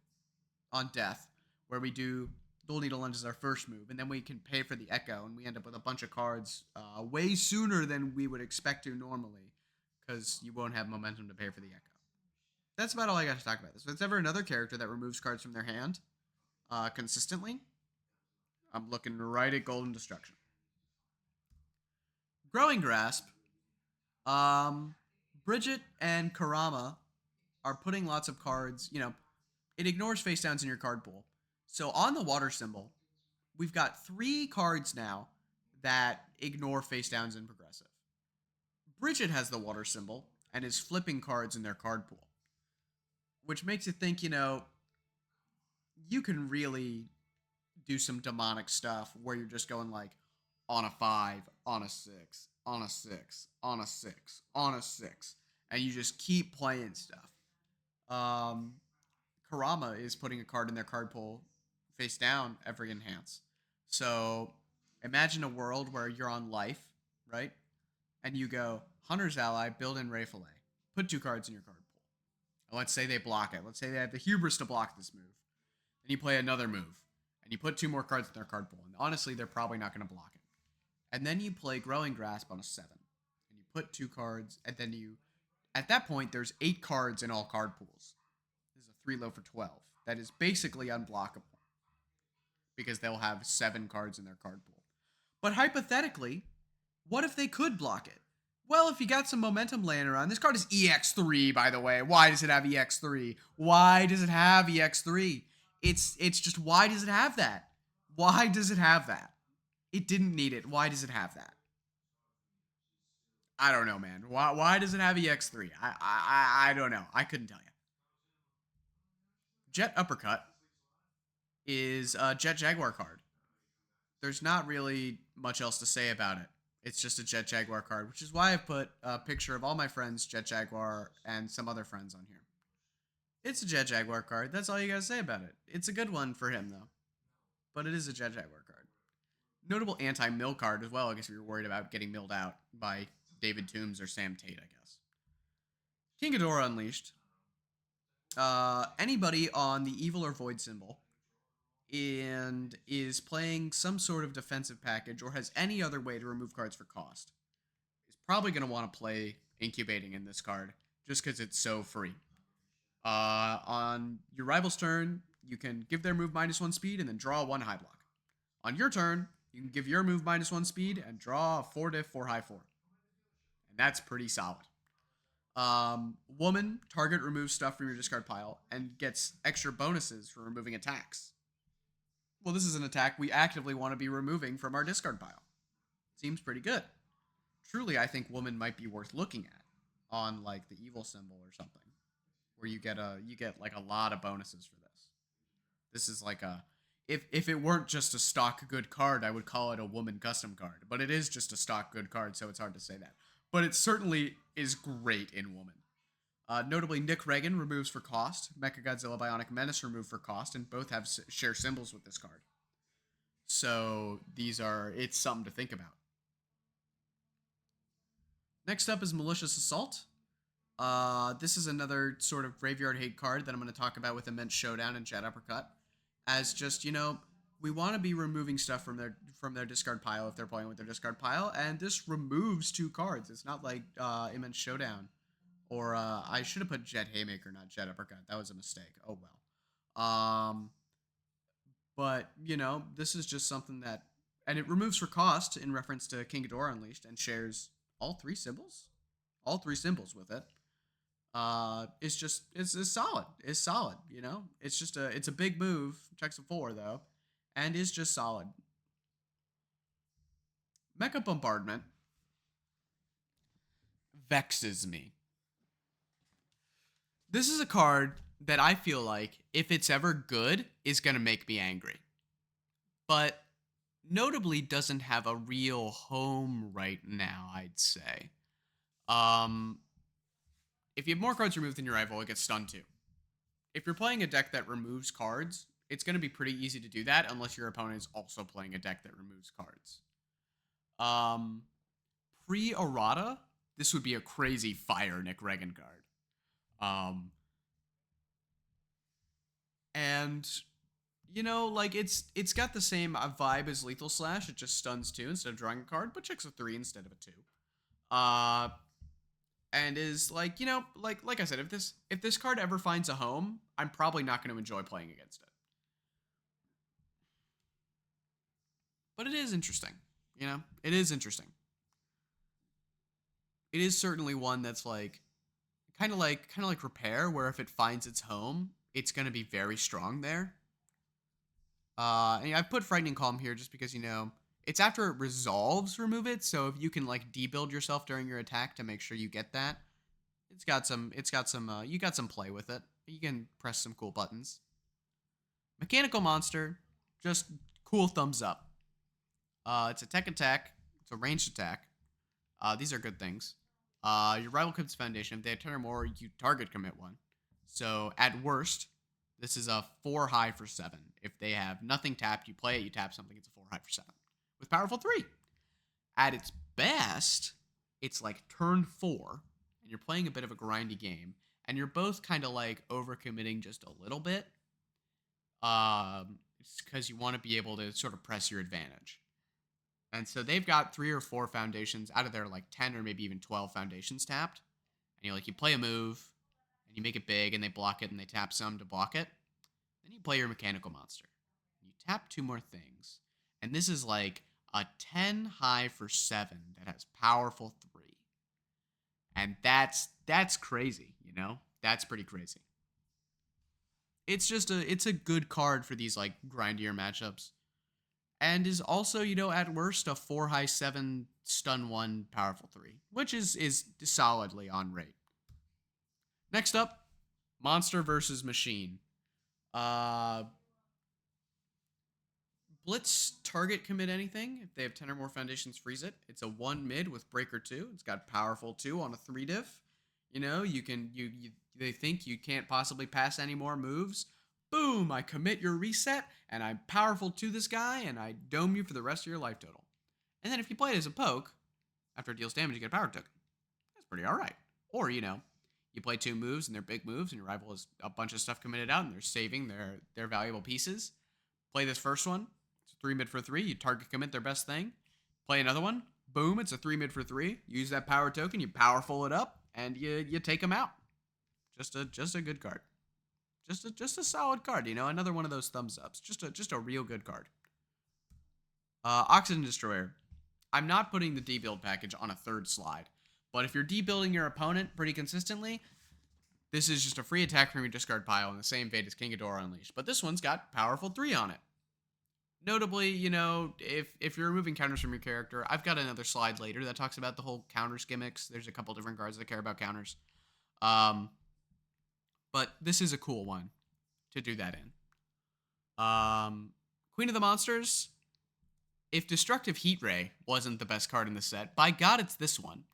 on Death, where we do Dual Needle Lunge as our first move, and then we can pay for the Echo, and we end up with a bunch of cards way sooner than we would expect to normally, because you won't have momentum to pay for the Echo. That's about all I got to talk about this. If there's ever another character that removes cards from their hand consistently, I'm looking right at Golden Destruction. Growing Grasp. Bridget and Kurama are putting lots of cards, you know, it ignores face downs in your card pool. So on the water symbol, we've got 3 cards now that ignore face downs in progressive. Bridget has the water symbol and is flipping cards in their card pool, which makes you think, you know, you can really do some demonic stuff where you're just going like on a 5, on a 6, on a 6, on a 6, on a 6, and you just keep playing stuff. Kurama is putting a card in their card pool face down every enhance. So imagine a world where you're on life, right? And you go, Hunter's Ally, build in Ray Fillet. Put 2 cards in your card pool. And let's say they block it. Let's say they have the hubris to block this move. And you play another move. And you put 2 more cards in their card pool. And honestly, they're probably not going to block it. And then you play Growing Grasp on a 7. And you put 2 cards. And then you... At that point, there's 8 cards in all card pools. This is a 3 low for 12. That is basically unblockable. Because they'll have 7 cards in their card pool. But hypothetically, what if they could block it? Well, if you got some momentum laying around, this card is EX3, by the way. Why does it have EX3? Why does it have EX3? It's just, why does it have that? Why does it have that? It didn't need it. Why does it have that? I don't know, man. Why does it have EX3? I don't know. I couldn't tell you. Jett Uppercut is a Jett Jaguar card. There's not really much else to say about it. It's just a Jett Jaguar card, which is why I put a picture of all my friends, Jett Jaguar, and some other friends on here. It's a Jett Jaguar card. That's all you gotta say about it. It's a good one for him, though. But it is a Jett Jaguar card. Notable anti-mill card as well, I guess if you're worried about getting milled out by David Toombs or Sam Tate, I guess. King Ghidorah Unleashed. Anybody on the Evil or Void symbol and is playing some sort of defensive package or has any other way to remove cards for cost is probably going to want to play Incubating in this card just because it's so free. On your rival's turn, you can give their move -1 speed and then draw 1 high block. On your turn, you can give your move -1 speed and draw a 4 diff 4 high 4. And that's pretty solid. Woman, target removes stuff from your discard pile and gets extra bonuses for removing attacks. Well, this is an attack we actively want to be removing from our discard pile. Seems pretty good. Truly, I think Woman might be worth looking at on like the evil symbol or something, where you get like a lot of bonuses for this. This is like a if it weren't just a stock good card, I would call it a Woman custom card, but it is just a stock good card, so it's hard to say that. But it certainly is great in Woman. Notably, Nick Reagan removes for cost. Mechagodzilla Bionic Menace remove for cost, and both have share symbols with this card. So it's something to think about. Next up is Malicious Assault. This is another sort of graveyard hate card that I'm going to talk about with Immense Showdown and Jett Uppercut. As just, we want to be removing stuff from their discard pile if they're playing with their discard pile, and this removes 2 cards. It's not like Immense Showdown. Or I should have put Jet Haymaker, not Jett Uppercut. That was a mistake. Oh well. But, this is just something that... And it removes for cost in reference to King Ghidorah Unleashed and shares all 3 symbols? All 3 symbols with it. It's solid. It's solid, It's a big move. Checks a 4, though. And is just solid. Mecha Bombardment vexes me. This is a card that I feel like, if it's ever good, is going to make me angry. But notably doesn't have a real home right now, I'd say. If you have more cards removed than your rival, it gets stunned too. If you're playing a deck that removes cards, it's going to be pretty easy to do that unless your opponent is also playing a deck that removes cards. Pre-errata, this would be a crazy fire Nick Reagan card. And it's got the same vibe as Lethal Slash. It just stuns 2 instead of drawing a card, but checks a 3 instead of a 2. And is like I said, if this card ever finds a home, I'm probably not going to enjoy playing against it. But it is interesting, It is interesting. It is certainly one that's kind of like Repair, where if it finds its home, it's going to be very strong there. And I've put Frightening Calm here just because, it's after it resolves, remove it. So if you can debuild yourself during your attack to make sure you get that, you got some play with it. You can press some cool buttons. Mechanical Monster, just cool thumbs up. It's a tech attack. It's a ranged attack. These are good things. Your rival commits Foundation. If they have 10 or more, you target commit 1. So at worst, this is a 4 high for 7. If they have nothing tapped, you play it, you tap something, it's a 4 high for 7. With powerful 3. At its best, it's turn 4, and you're playing a bit of a grindy game, and you're both kind of overcommitting just a little bit. It's because you want to be able to sort of press your advantage. And so they've got 3 or 4 foundations out of their 10 or maybe even 12 foundations tapped. And you play a move, and you make it big, and they block it, and they tap some to block it. Then you play your Mechanical Monster. You tap 2 more things. And this is a 10 high for 7 that has powerful 3. And that's crazy, That's pretty crazy. It's a good card for these grindier matchups. And is also, at worst, a 4 high 7 stun 1 powerful 3, which is solidly on rate. Next up, Monster versus Machine. Blitz target commit anything. If they have 10 or more foundations, freeze it. It's a 1 mid with breaker 2. It's got powerful 2 on a 3 diff. They think you can't possibly pass any more moves. Boom, I commit your reset, and I'm powerful to this guy, and I dome you for the rest of your life total. And then if you play it as a poke, after it deals damage, you get a power token. That's pretty alright. Or, you play 2 moves, and they're big moves, and your rival has a bunch of stuff committed out, and they're saving their valuable pieces. Play this first one. It's a 3 mid for 3. You target commit their best thing. Play another one. Boom, it's a 3 mid for 3. Use that power token, you powerful it up, and you take them out. Just a good card. Just a solid card, another one of those thumbs ups. Just a real good card. Oxygen Destroyer. I'm not putting the debuild package on a 3rd slide, but if you're debuilding your opponent pretty consistently, this is just a free attack from your discard pile in the same fate as King Ghidorah Unleashed, but this one's got powerful 3 on it. Notably, if you're removing counters from your character, I've got another slide later that talks about the whole counters gimmicks. There's a couple different cards that care about counters. But this is a cool one to do that in. Queen of the Monsters. If Destructive Heat Ray wasn't the best card in the set, by God, it's this one.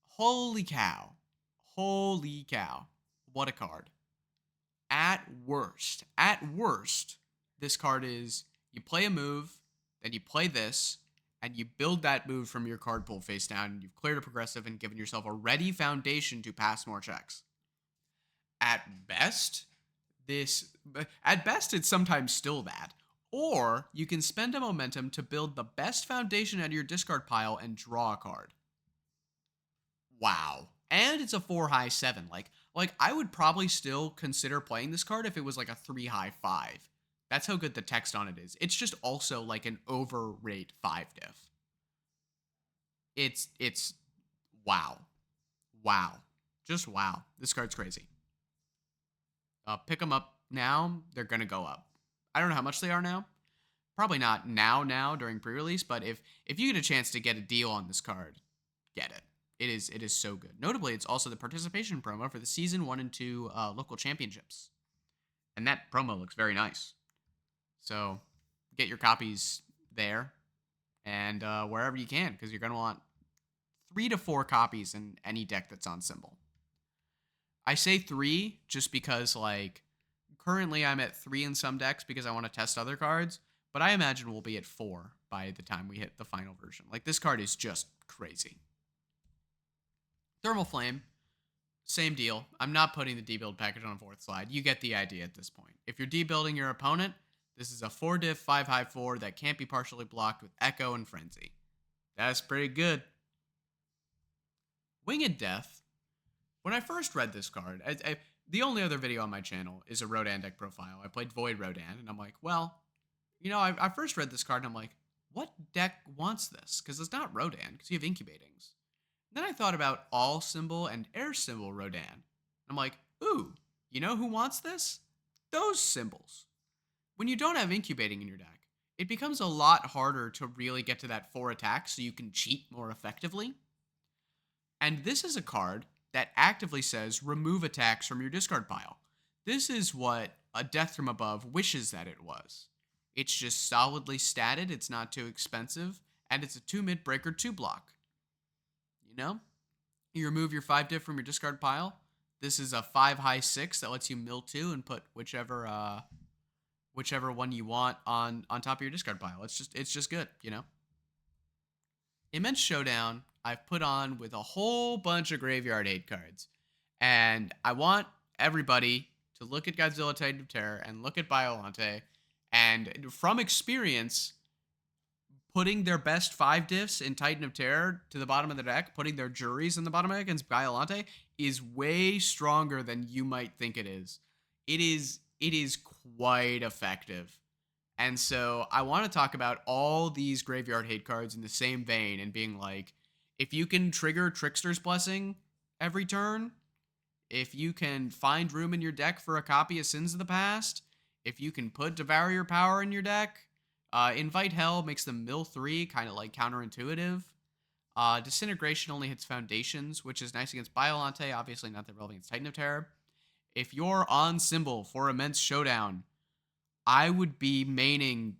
Holy cow. Holy cow. What a card. At worst, this card is you play a move, then you play this, and you build that move from your card pool face down, and you've cleared a progressive and given yourself a ready foundation to pass more checks. At best, it's sometimes still that. Or you can spend a momentum to build the best foundation out of your discard pile and draw a card. Wow. And it's a 4 high 7. Like I would probably still consider playing this card if it was like a 3 high 5. That's how good the text on it is. It's just also like an overrate 5 diff. It's wow. Wow. Just wow. This card's crazy. Pick them up now. They're going to go up. I don't know how much they are now. Probably not now during pre-release, but if you get a chance to get a deal on this card, get it. It is so good. Notably, it's also the participation promo for the Season 1 and 2 local championships. And that promo looks very nice. So get your copies there and wherever you can, because you're going to want 3 to 4 copies in any deck that's on Symbol. I say 3 just because, like, currently I'm at 3 in some decks because I want to test other cards, but I imagine we'll be at 4 by the time we hit the final version. Like, this card is just crazy. Thermal Flame, same deal. I'm not putting the debuild package on a 4th slide. You get the idea at this point. If you're debuilding your opponent, this is a 4 diff 5 high 4 that can't be partially blocked with Echo and Frenzy. That's pretty good. Winged Death. When I first read this card, the only other video on my channel is a Rodan deck profile. I played Void Rodan, and I'm like, well, you know, I first read this card, and I'm like, what deck wants this? Because it's not Rodan, because you have Incubatings. Then I thought about All Symbol and Air Symbol Rodan. I'm like, ooh, you know who wants this? Those symbols. When you don't have Incubating in your deck, it becomes a lot harder to really get to that 4 attack so you can cheat more effectively. And this is a card that actively says remove attacks from your discard pile. This is what a Death from Above wishes that it was. It's just solidly statted, it's not too expensive, and it's a 2 mid breaker 2 block. You know? You remove your 5 diff from your discard pile. This is a 5 high 6 that lets you mill 2 and put whichever one you want on top of your discard pile. It's just good, you know? Immense Showdown I've put on with a whole bunch of Graveyard Hate cards. And I want everybody to look at Godzilla Titan of Terror and look at Biollante, and from experience, putting their best 5 diffs in Titan of Terror to the bottom of the deck, putting their juries in the bottom of it against Biollante is way stronger than you might think it is. It is quite effective. And so I want to talk about all these Graveyard Hate cards in the same vein and being like, if you can trigger Trickster's Blessing every turn, if you can find room in your deck for a copy of Sins of the Past, if you can put Devour Your Power in your deck, Invite Hell makes them mill 3, kind of like counterintuitive. Disintegration only hits Foundations, which is nice against Biollante, obviously not that relevant against Titan of Terror. If you're on Symbol for Immense Showdown, I would be maining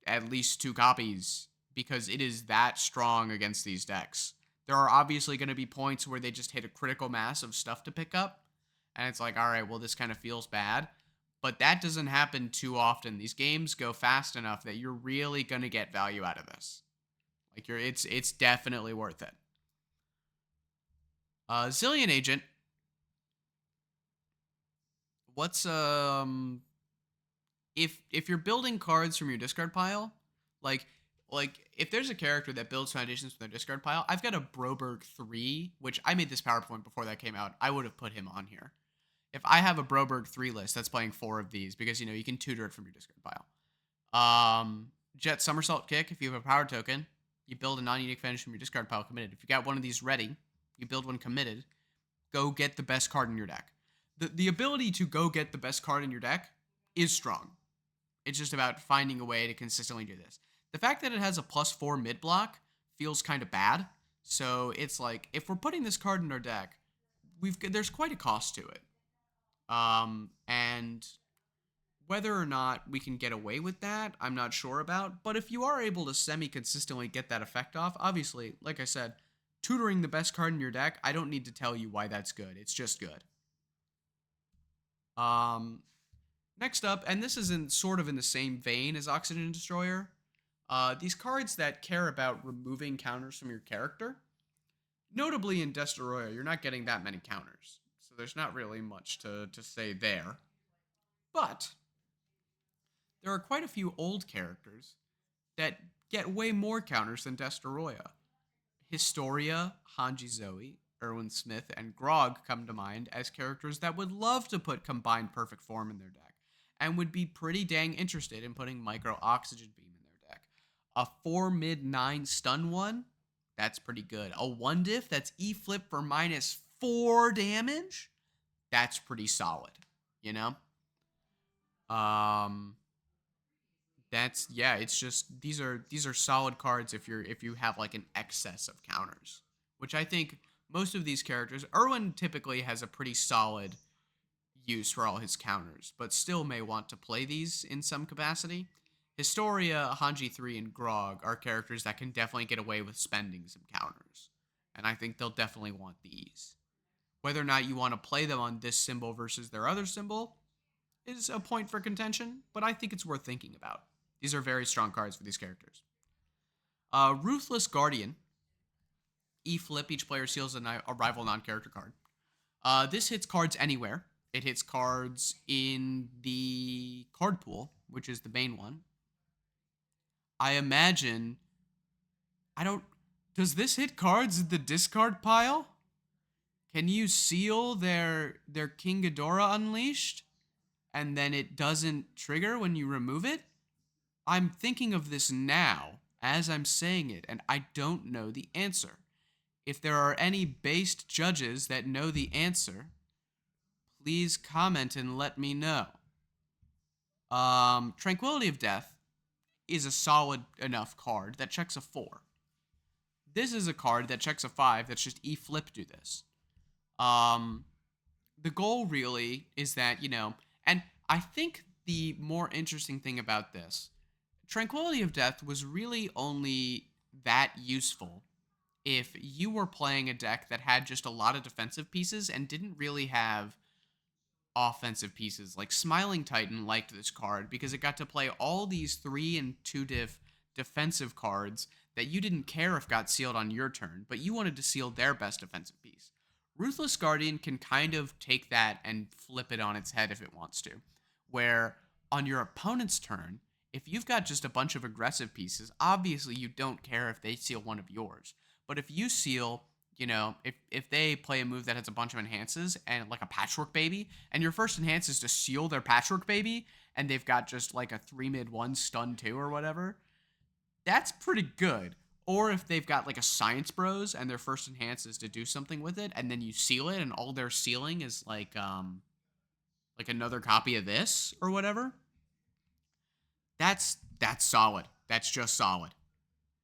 at least 2 copies because it is that strong against these decks. There are obviously going to be points where they just hit a critical mass of stuff to pick up, and it's like, all right, well, this kind of feels bad. But that doesn't happen too often. These games go fast enough that you're really going to get value out of this. Like, it's definitely worth it. Xilien Agent. What's if you're building cards from your discard pile, like if there's a character that builds foundations from their discard pile, I've got a Broberg 3, which I made this PowerPoint before that came out. I would have put him on here. If I have a Broberg 3 list that's playing 4 of these, because, you know, you can tutor it from your discard pile. Jett Somersault Kick, if you have a power token, you build a non-unique foundation from your discard pile committed. If you got one of these ready, you build one committed, go get the best card in your deck. The ability to go get the best card in your deck is strong. It's just about finding a way to consistently do this. The fact that it has a +4 mid block feels kind of bad. So it's like, if we're putting this card in our deck, there's quite a cost to it. And whether or not we can get away with that, I'm not sure about. But if you are able to semi-consistently get that effect off, obviously, like I said, tutoring the best card in your deck, I don't need to tell you why that's good. It's just good. Next up, and this is sort of in the same vein as Oxygen Destroyer, these cards that care about removing counters from your character. Notably in Destoroyah, you're not getting that many counters, so there's not really much to say there. But there are quite a few old characters that get way more counters than Destoroyah. Historia, Hanji Zoe, Erwin Smith, and Grog come to mind as characters that would love to put combined perfect form in their deck, and would be pretty dang interested in putting Micro Oxygen Beam in their deck. A 4 mid 9 stun one, that's pretty good. A 1 diff that's E flip for -4 damage, that's pretty solid, you know? It's just these are solid cards if you have like an excess of counters, which I think most of these characters, Erwin typically has a pretty solid use for all his counters, but still may want to play these in some capacity. Historia, Hanji 3, and Grog are characters that can definitely get away with spending some counters, and I think they'll definitely want these. Whether or not you want to play them on this symbol versus their other symbol is a point for contention, but I think it's worth thinking about. These are very strong cards for these characters. Ruthless Guardian. E-flip, each player seals a rival non-character card. This hits cards anywhere. It hits cards in the card pool, which is the main one. I imagine... Does this hit cards in the discard pile? Can you seal their King Ghidorah Unleashed? And then it doesn't trigger when you remove it? I'm thinking of this now, as I'm saying it, and I don't know the answer. If there are any based judges that know the answer, please comment and let me know. Tranquility of Death is a solid enough card that checks a 4. This is a card that checks a 5 that's just E-flip do this. The goal really is that, and I think the more interesting thing about this, Tranquility of Death was really only that useful if you were playing a deck that had just a lot of defensive pieces and didn't really have offensive pieces. Like Smiling Titan liked this card because it got to play all these 3 and 2 diff defensive cards that you didn't care if got sealed on your turn, but you wanted to seal their best defensive piece. Ruthless Guardian can kind of take that and flip it on its head if it wants to, where on your opponent's turn, if you've got just a bunch of aggressive pieces, obviously you don't care if they seal one of yours. But if you seal, if they play a move that has a bunch of enhances and like a Patchwork Baby, and your first enhance is to seal their Patchwork Baby, and they've got just like a 3 mid 1 stun 2 or whatever, that's pretty good. Or if they've got like a Science Bros and their first enhance is to do something with it, and then you seal it and all they're sealing is like another copy of this or whatever. That's solid. That's just solid.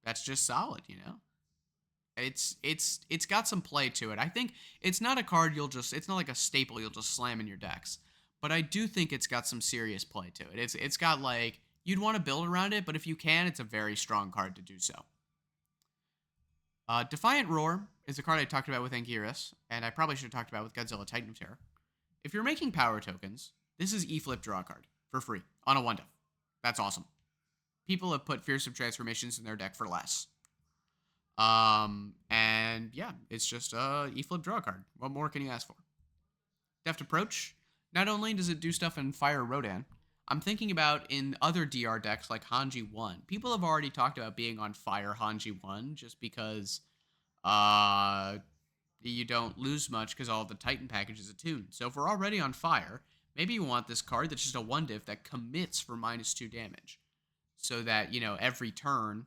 That's just solid, It's got some play to it. I think it's not a card it's not like a staple you'll just slam in your decks. But I do think it's got some serious play to it. It's got like, you'd want to build around it, but if you can, it's a very strong card to do so. Defiant Roar is a card I talked about with Anguirus, and I probably should have talked about with Godzilla Titan of Terror. If you're making power tokens, this is E-flip draw a card for free on a 1-diff. That's awesome. People have put Fearsome Transformations in their deck for less. And yeah, it's just a E-flip draw card. What more can you ask for? Deft Approach. Not only does it do stuff in Fire Rodan, I'm thinking about in other DR decks like Hanji 1. People have already talked about being on Fire Hanji 1 just because you don't lose much because all the Titan package is attuned. So if we're already on Fire, maybe you want this card that's just a 1-diff that commits for -2 damage. So that, every turn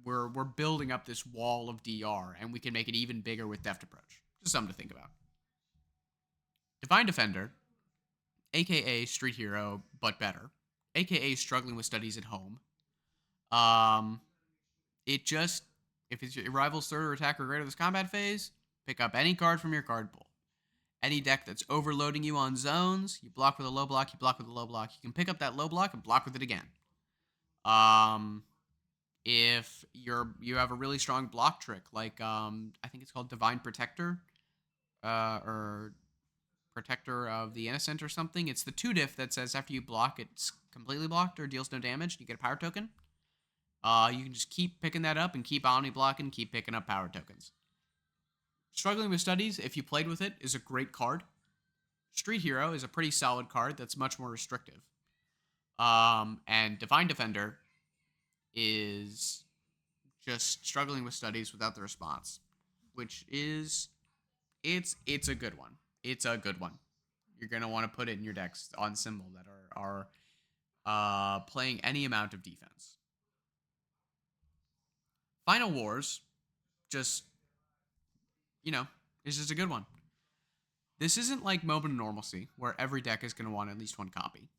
we're building up this wall of DR, and we can make it even bigger with Deft Approach. Just something to think about. Divine Defender, a.k.a. Street Hero, but better. A.k.a. struggling with studies at home. If it's your rival's third or attack or greater this combat phase, pick up any card from your card pool. Any deck that's overloading you on zones, you block with a low block, you block with a low block. You can pick up that low block and block with it again. If you have a really strong block trick, like I think it's called Divine Protector, or Protector of the Innocent or something. It's the 2 diff that says after you block, it's completely blocked or deals no damage. You get a power token. You can just keep picking that up and keep omni blocking, keep picking up power tokens. Struggling with Studies, if you played with it, is a great card. Street Hero is a pretty solid card that's much more restrictive. And Divine Defender is just Struggling with Studies without the response, which is it's a good one. It's a good one. You're gonna want to put it in your decks on symbol that are playing any amount of defense. Final Wars, just is just a good one. This isn't like Moment of Normalcy, where every deck is going to want at least one copy.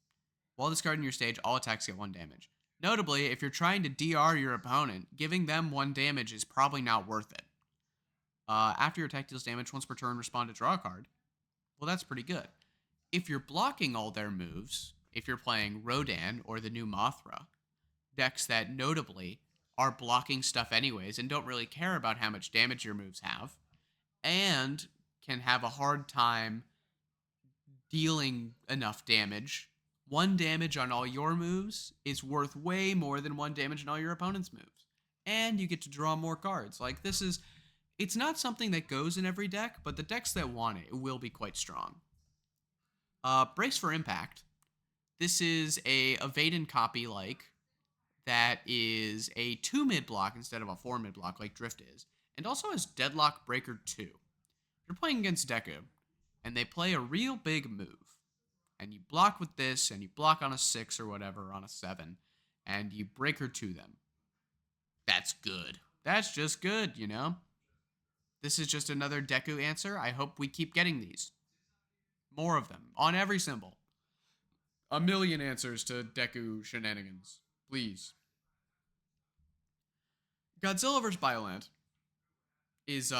While discarding your stage, all attacks get 1 damage. Notably, if you're trying to DR your opponent, giving them 1 damage is probably not worth it. After your attack deals damage once per turn, respond to draw a card. Well, that's pretty good. If you're blocking all their moves, if you're playing Rodan or the new Mothra, decks that notably are blocking stuff anyways and don't really care about how much damage your moves have, and can have a hard time dealing enough damage, 1 damage on all your moves is worth way more than 1 damage on all your opponent's moves. And you get to draw more cards. Like, it's not something that goes in every deck, but the decks that want it will be quite strong. Brace for Impact. This is a Evade copy that is a 2 mid block instead of a 4 mid block like Drift is, and also has Deadlock Breaker 2. You're playing against Deku, and they play a real big move, and you block with this, and you block on a 6 or whatever, on a 7, and you Breaker 2 them. That's good. That's just good, This is just another Deku answer. I hope we keep getting these. More of them, on every symbol. A million answers to Deku shenanigans. Please. Godzilla vs. Biollante is,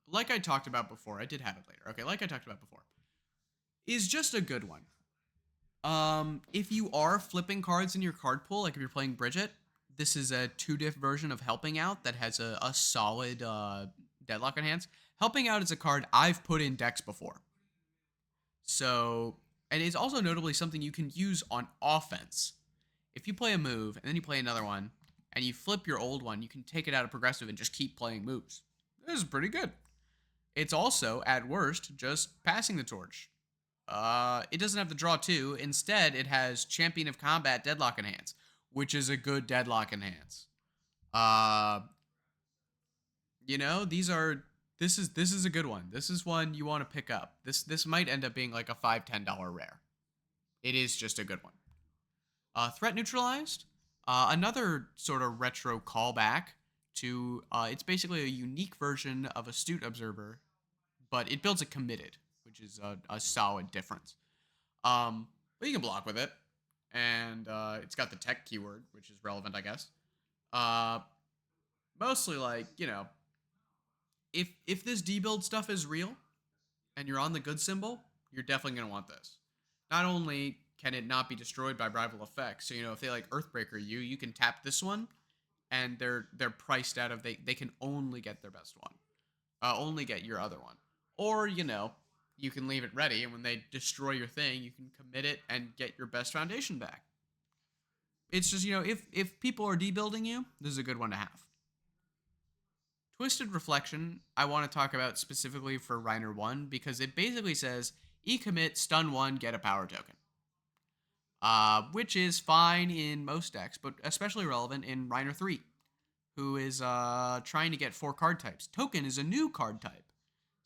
like I talked about before, I did have it later. Okay, like I talked about before, is just a good one. If you are flipping cards in your card pool, like if you're playing Bridget, this is a 2-diff version of Helping Out that has a solid Deadlock Enhance. Helping Out is a card I've put in decks before. So, and it's also notably something you can use on offense. If you play a move, and then you play another one, and you flip your old one, you can take it out of progressive and just keep playing moves. This is pretty good. It's also, at worst, just passing the torch. It doesn't have the draw 2. Instead, it has Champion of Combat Deadlock Enhance, which is a good Deadlock Enhance. This is a good one. This is one you want to pick up. This might end up being like a $5-10 rare. It is just a good one. Threat Neutralized. Another sort of retro callback to, it's basically a unique version of Astute Observer, but it builds a Committed, which is a solid difference. But you can block with it, and it's got the tech keyword, which is relevant, I guess. Mostly if this debuild stuff is real, and you're on the good symbol, you're definitely going to want this. Not only can it not be destroyed by rival effects, so if they Earthbreaker you can tap this one, and they're priced out of, they can only get their best one. Only get your other one. Or, you can leave it ready, and when they destroy your thing, you can commit it and get your best foundation back. It's just, if people are debuilding you, this is a good one to have. Twisted Reflection, I want to talk about specifically for Reiner 1, because it basically says, E-commit, stun 1, get a power token. Which is fine in most decks, but especially relevant in Reiner 3, who is trying to get 4 card types. Token is a new card type.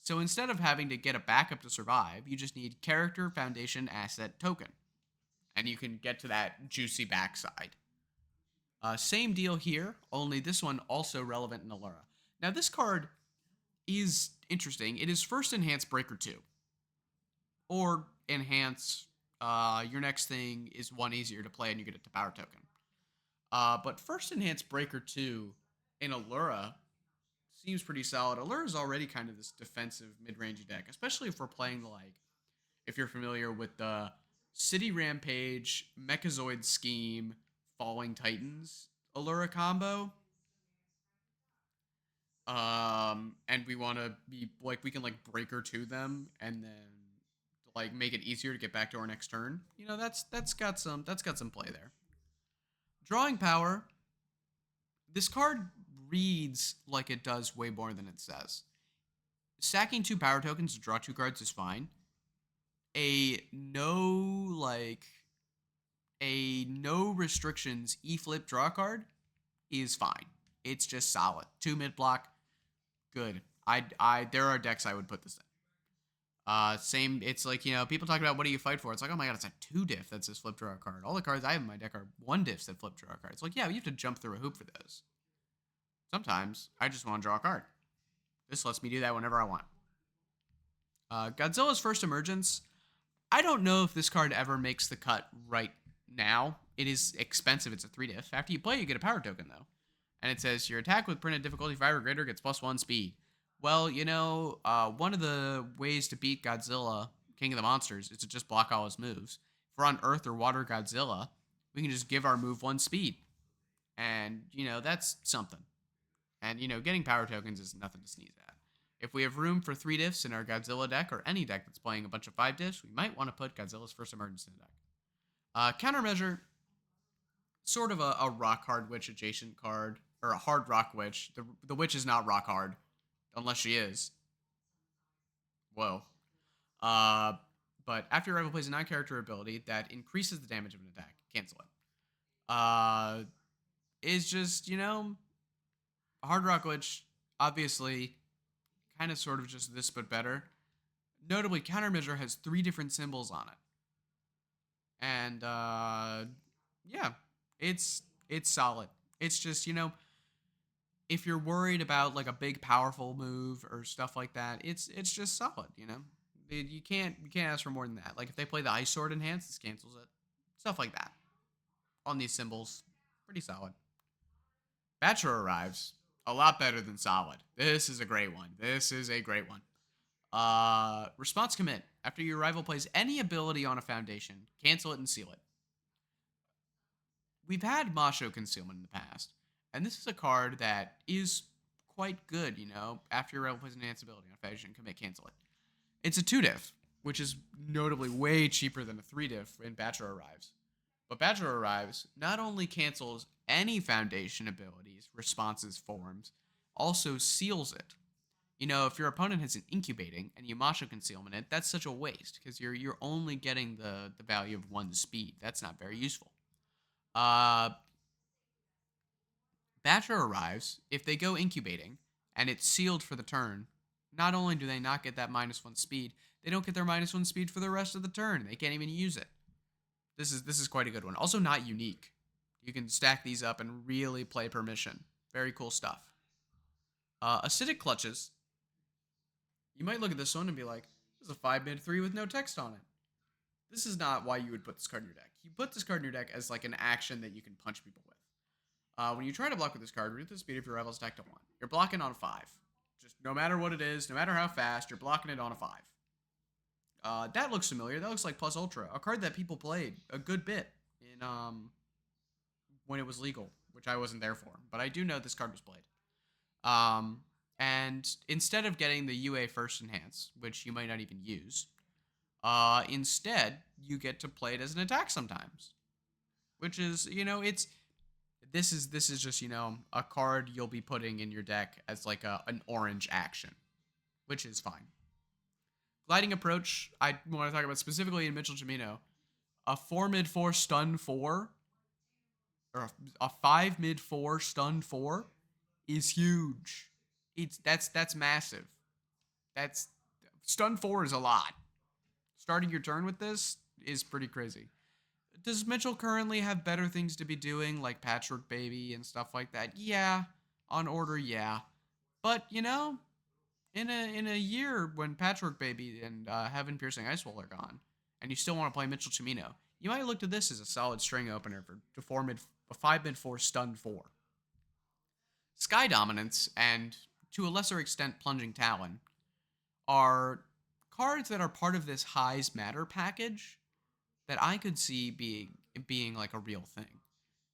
So instead of having to get a backup to survive, you just need character, foundation, asset, token. And you can get to that juicy backside. Same deal here, only this one also relevant in Allura. Now this card is interesting. It is first Enhance Breaker 2. Or Enhance, your next thing is 1 easier to play and you get it to power token. But first Enhance Breaker 2 in Allura seems pretty solid. Allura is already kind of this defensive mid-range deck, especially if we're playing if you're familiar with the City Rampage, Mechazoid Scheme, Falling Titans. Allura combo. And we want to be like, we can like breaker to them and then like make it easier to get back to our next turn. You know, that's got some play there. Drawing power. This card reads like it does way more than it says. Sacking 2 power tokens to draw 2 cards is fine. A no like a no restrictions E-flip draw card is fine. It's just solid. 2 mid block, good. I there are decks I would put this in. Same. It's like, people talk about what do you fight for. It's like, oh my god, it's a 2 diff that's this flip draw card. All the cards I have in my deck are 1 diffs that flip draw cards. It's like, yeah, you have to jump through a hoop for those. Sometimes I just want to draw a card. This lets me do that whenever I want. Godzilla's first emergence. I don't know if this card ever makes the cut right now. It is expensive. It's a 3-diff. After you play, you get a power token, though. And it says, your attack with printed difficulty 5 or greater gets +1 speed. Well, one of the ways to beat Godzilla, King of the Monsters, is to just block all his moves. If we're on Earth or Water Godzilla, we can just give our move 1 speed. And, that's something. And, getting power tokens is nothing to sneeze at. If we have room for 3 diffs in our Godzilla deck or any deck that's playing a bunch of 5 diffs, we might want to put Godzilla's first emergence in the deck. Countermeasure, sort of a rock hard witch adjacent card, or a hard rock witch. The witch is not rock hard, unless she is. Whoa. But after your rival plays a non-character ability that increases the damage of an attack, cancel it. Is just, a hard rock witch, obviously, kind of sort of just this but better. Notably, countermeasure has 3 different symbols on it. And, yeah, it's solid. It's just, if you're worried about like a big powerful move or stuff like that, it's just solid, You can't ask for more than that. Like if they play the Ice Sword Enhance, this cancels it. Stuff like that. On these symbols, pretty solid. Battra Arrives, a lot better than solid. This is a great one. Response commit. After your rival plays any ability on a foundation, cancel it and seal it. We've had Masho Concealment in the past, and this is a card that is quite good, after your rival plays an enhanced ability on a foundation, commit, cancel it. It's a 2-diff, which is notably way cheaper than a 3-diff in Battra Arrives. But Battra Arrives not only cancels any foundation abilities, responses, forms, also seals it. If your opponent has an incubating and you Masho Concealment it, that's such a waste because you're only getting the value of 1 speed. That's not very useful. Battra Arrives, if they go incubating and it's sealed for the turn, not only do they not get that -1 speed, they don't get their -1 speed for the rest of the turn. They can't even use it. This is quite a good one. Also not unique. You can stack these up and really play permission. Very cool stuff. Acidic Clutches. You might look at this one and be like, this is a 5-mid-3 with no text on it. This is not why you would put this card in your deck. You put this card in your deck as like an action that you can punch people with. When you try to block with this card, reduce the speed of your rival's attack to 1. You're blocking on a 5. Just no matter what it is, no matter how fast, you're blocking it on a 5. That looks familiar. That looks like Plus Ultra, a card that people played a good bit in when it was legal, which I wasn't there for. But I do know this card was played. And instead of getting the UA First Enhance, which you might not even use, instead you get to play it as an attack sometimes, which is, this is just, a card you'll be putting in your deck as like an orange action, which is fine. Gliding Approach, I want to talk about specifically in Mitchell Jimino. A 4-mid-4 stun 4, or a 5-mid-4 stun 4 is huge. That's massive. That's stun 4 is a lot. Starting your turn with this is pretty crazy. Does Mitchell currently have better things to be doing, like Patchwork Baby and stuff like that? Yeah. On order, yeah. But, in a year when Patchwork Baby and Heaven Piercing Ice Wall are gone, and you still want to play Mitchell Cimino, you might look to this as a solid string opener for a 5-mid-4 stun 4. Sky Dominance and, to a lesser extent, Plunging Talon are cards that are part of this Highs Matter package that I could see being like a real thing.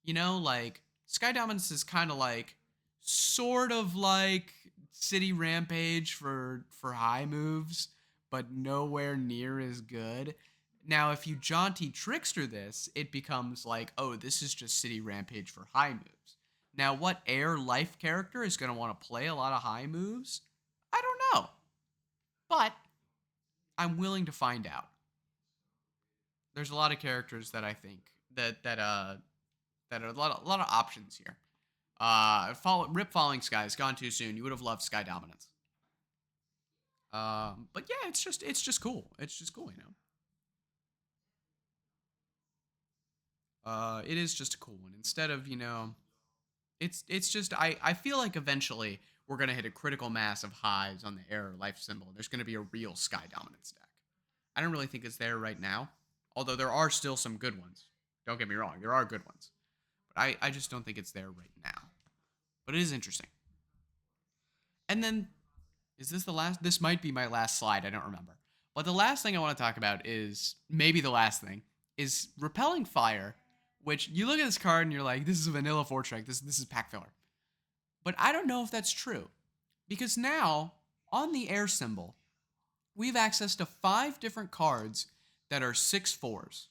Like Sky Dominance is kind of like, sort of like City Rampage for high moves, but nowhere near as good. Now, if you jaunty Trickster this, it becomes like, oh, this is just City Rampage for high moves. Now, what air life character is going to want to play a lot of high moves? I don't know. But I'm willing to find out. There's a lot of characters that I think that are a lot of options here. Rip Falling Sky has gone too soon. You would have loved Sky Dominance. But yeah, it's just cool. It's just cool, you know. It is just a cool one. Instead of, you know, it's just I feel like eventually we're gonna hit a critical mass of highs on the air life symbol. There's gonna be a real Sky Dominance deck. I don't really think it's there right now, although there are still some good ones. Don't get me wrong, there are good ones, but I just don't think it's there right now. But it is interesting. And then, is this the last? This might be my last slide. I don't remember. But the last thing I want to talk about is, maybe the last thing, is Repelling Fire, which you look at this card and you're like, this is a vanilla 4-strike. This is pack filler. But I don't know if that's true. Because now, on the air symbol, we have access to 5 different cards that are 6/4s.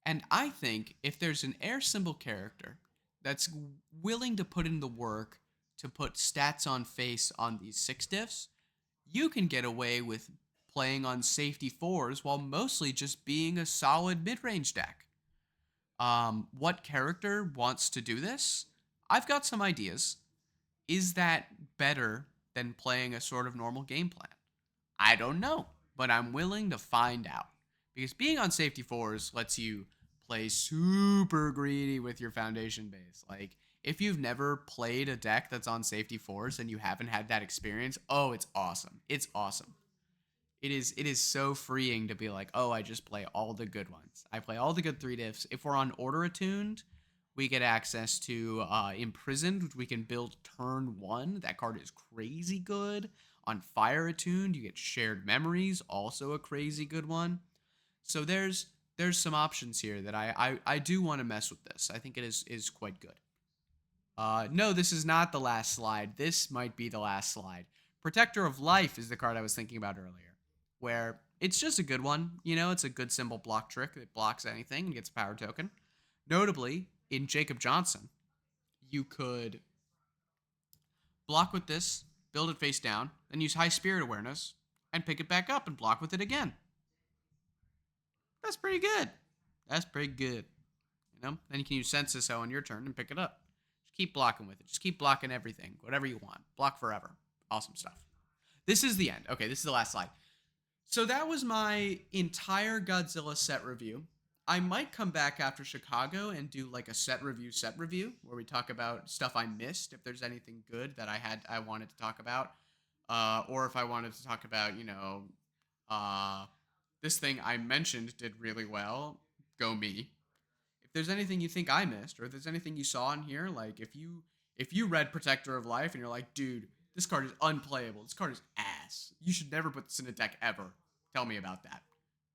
And I think if there's an air symbol character that's willing to put in the work to put stats on face on these 6 diffs, you can get away with playing on safety 4s while mostly just being a solid mid-range deck. What character wants to do this? I've got some ideas. Is that better than playing a sort of normal game plan? I don't know, but I'm willing to find out. Because being on safety 4s lets you play super greedy with your foundation base. Like, if you've never played a deck that's on safety 4s and you haven't had that experience, oh, it's awesome. It's awesome. It is so freeing to be like, oh, I just play all the good ones. I play all the good 3 diffs. If we're on Order Attuned, we get access to Imprisoned, which we can build turn 1. That card is crazy good. On Fire Attuned, you get Shared Memories, also a crazy good one. So there's some options here that I do want to mess with this. I think it is quite good. No, this is not the last slide. This might be the last slide. Protector of Life is the card I was thinking about earlier, where it's just a good one. You know, it's a good symbol block trick. It blocks anything and gets a power token. Notably, in Jacob Johnson, you could block with this, build it face down, then use High Spirit Awareness, and pick it back up and block with it again. That's pretty good. That's pretty good. You know? Then you can use Census on your turn and pick it up. Just keep blocking with it. Just keep blocking everything. Whatever you want. Block forever. Awesome stuff. This is the end. Okay, this is the last slide. So that was my entire Godzilla set review. I might come back after Chicago and do like a set review where we talk about stuff I missed, if there's anything good that I wanted to talk about, or if I wanted to talk about, you know, this thing I mentioned did really well, go me. If there's anything you think I missed, or if there's anything you saw in here, like if you read Protector of Life and you're like, dude, this card is unplayable, this card is ass, you should never put this in a deck ever, tell me about that.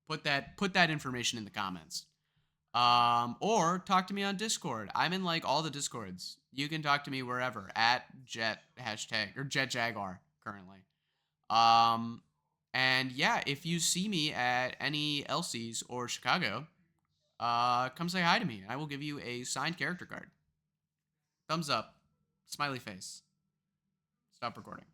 Put that information in the comments. Or talk to me on Discord. I'm in like all the Discords. You can talk to me wherever at Jett # Jett Jaguar currently. And yeah, if you see me at any LCs or Chicago, come say hi to me. I will give you a signed character card. Thumbs up. Smiley face. Stop recording.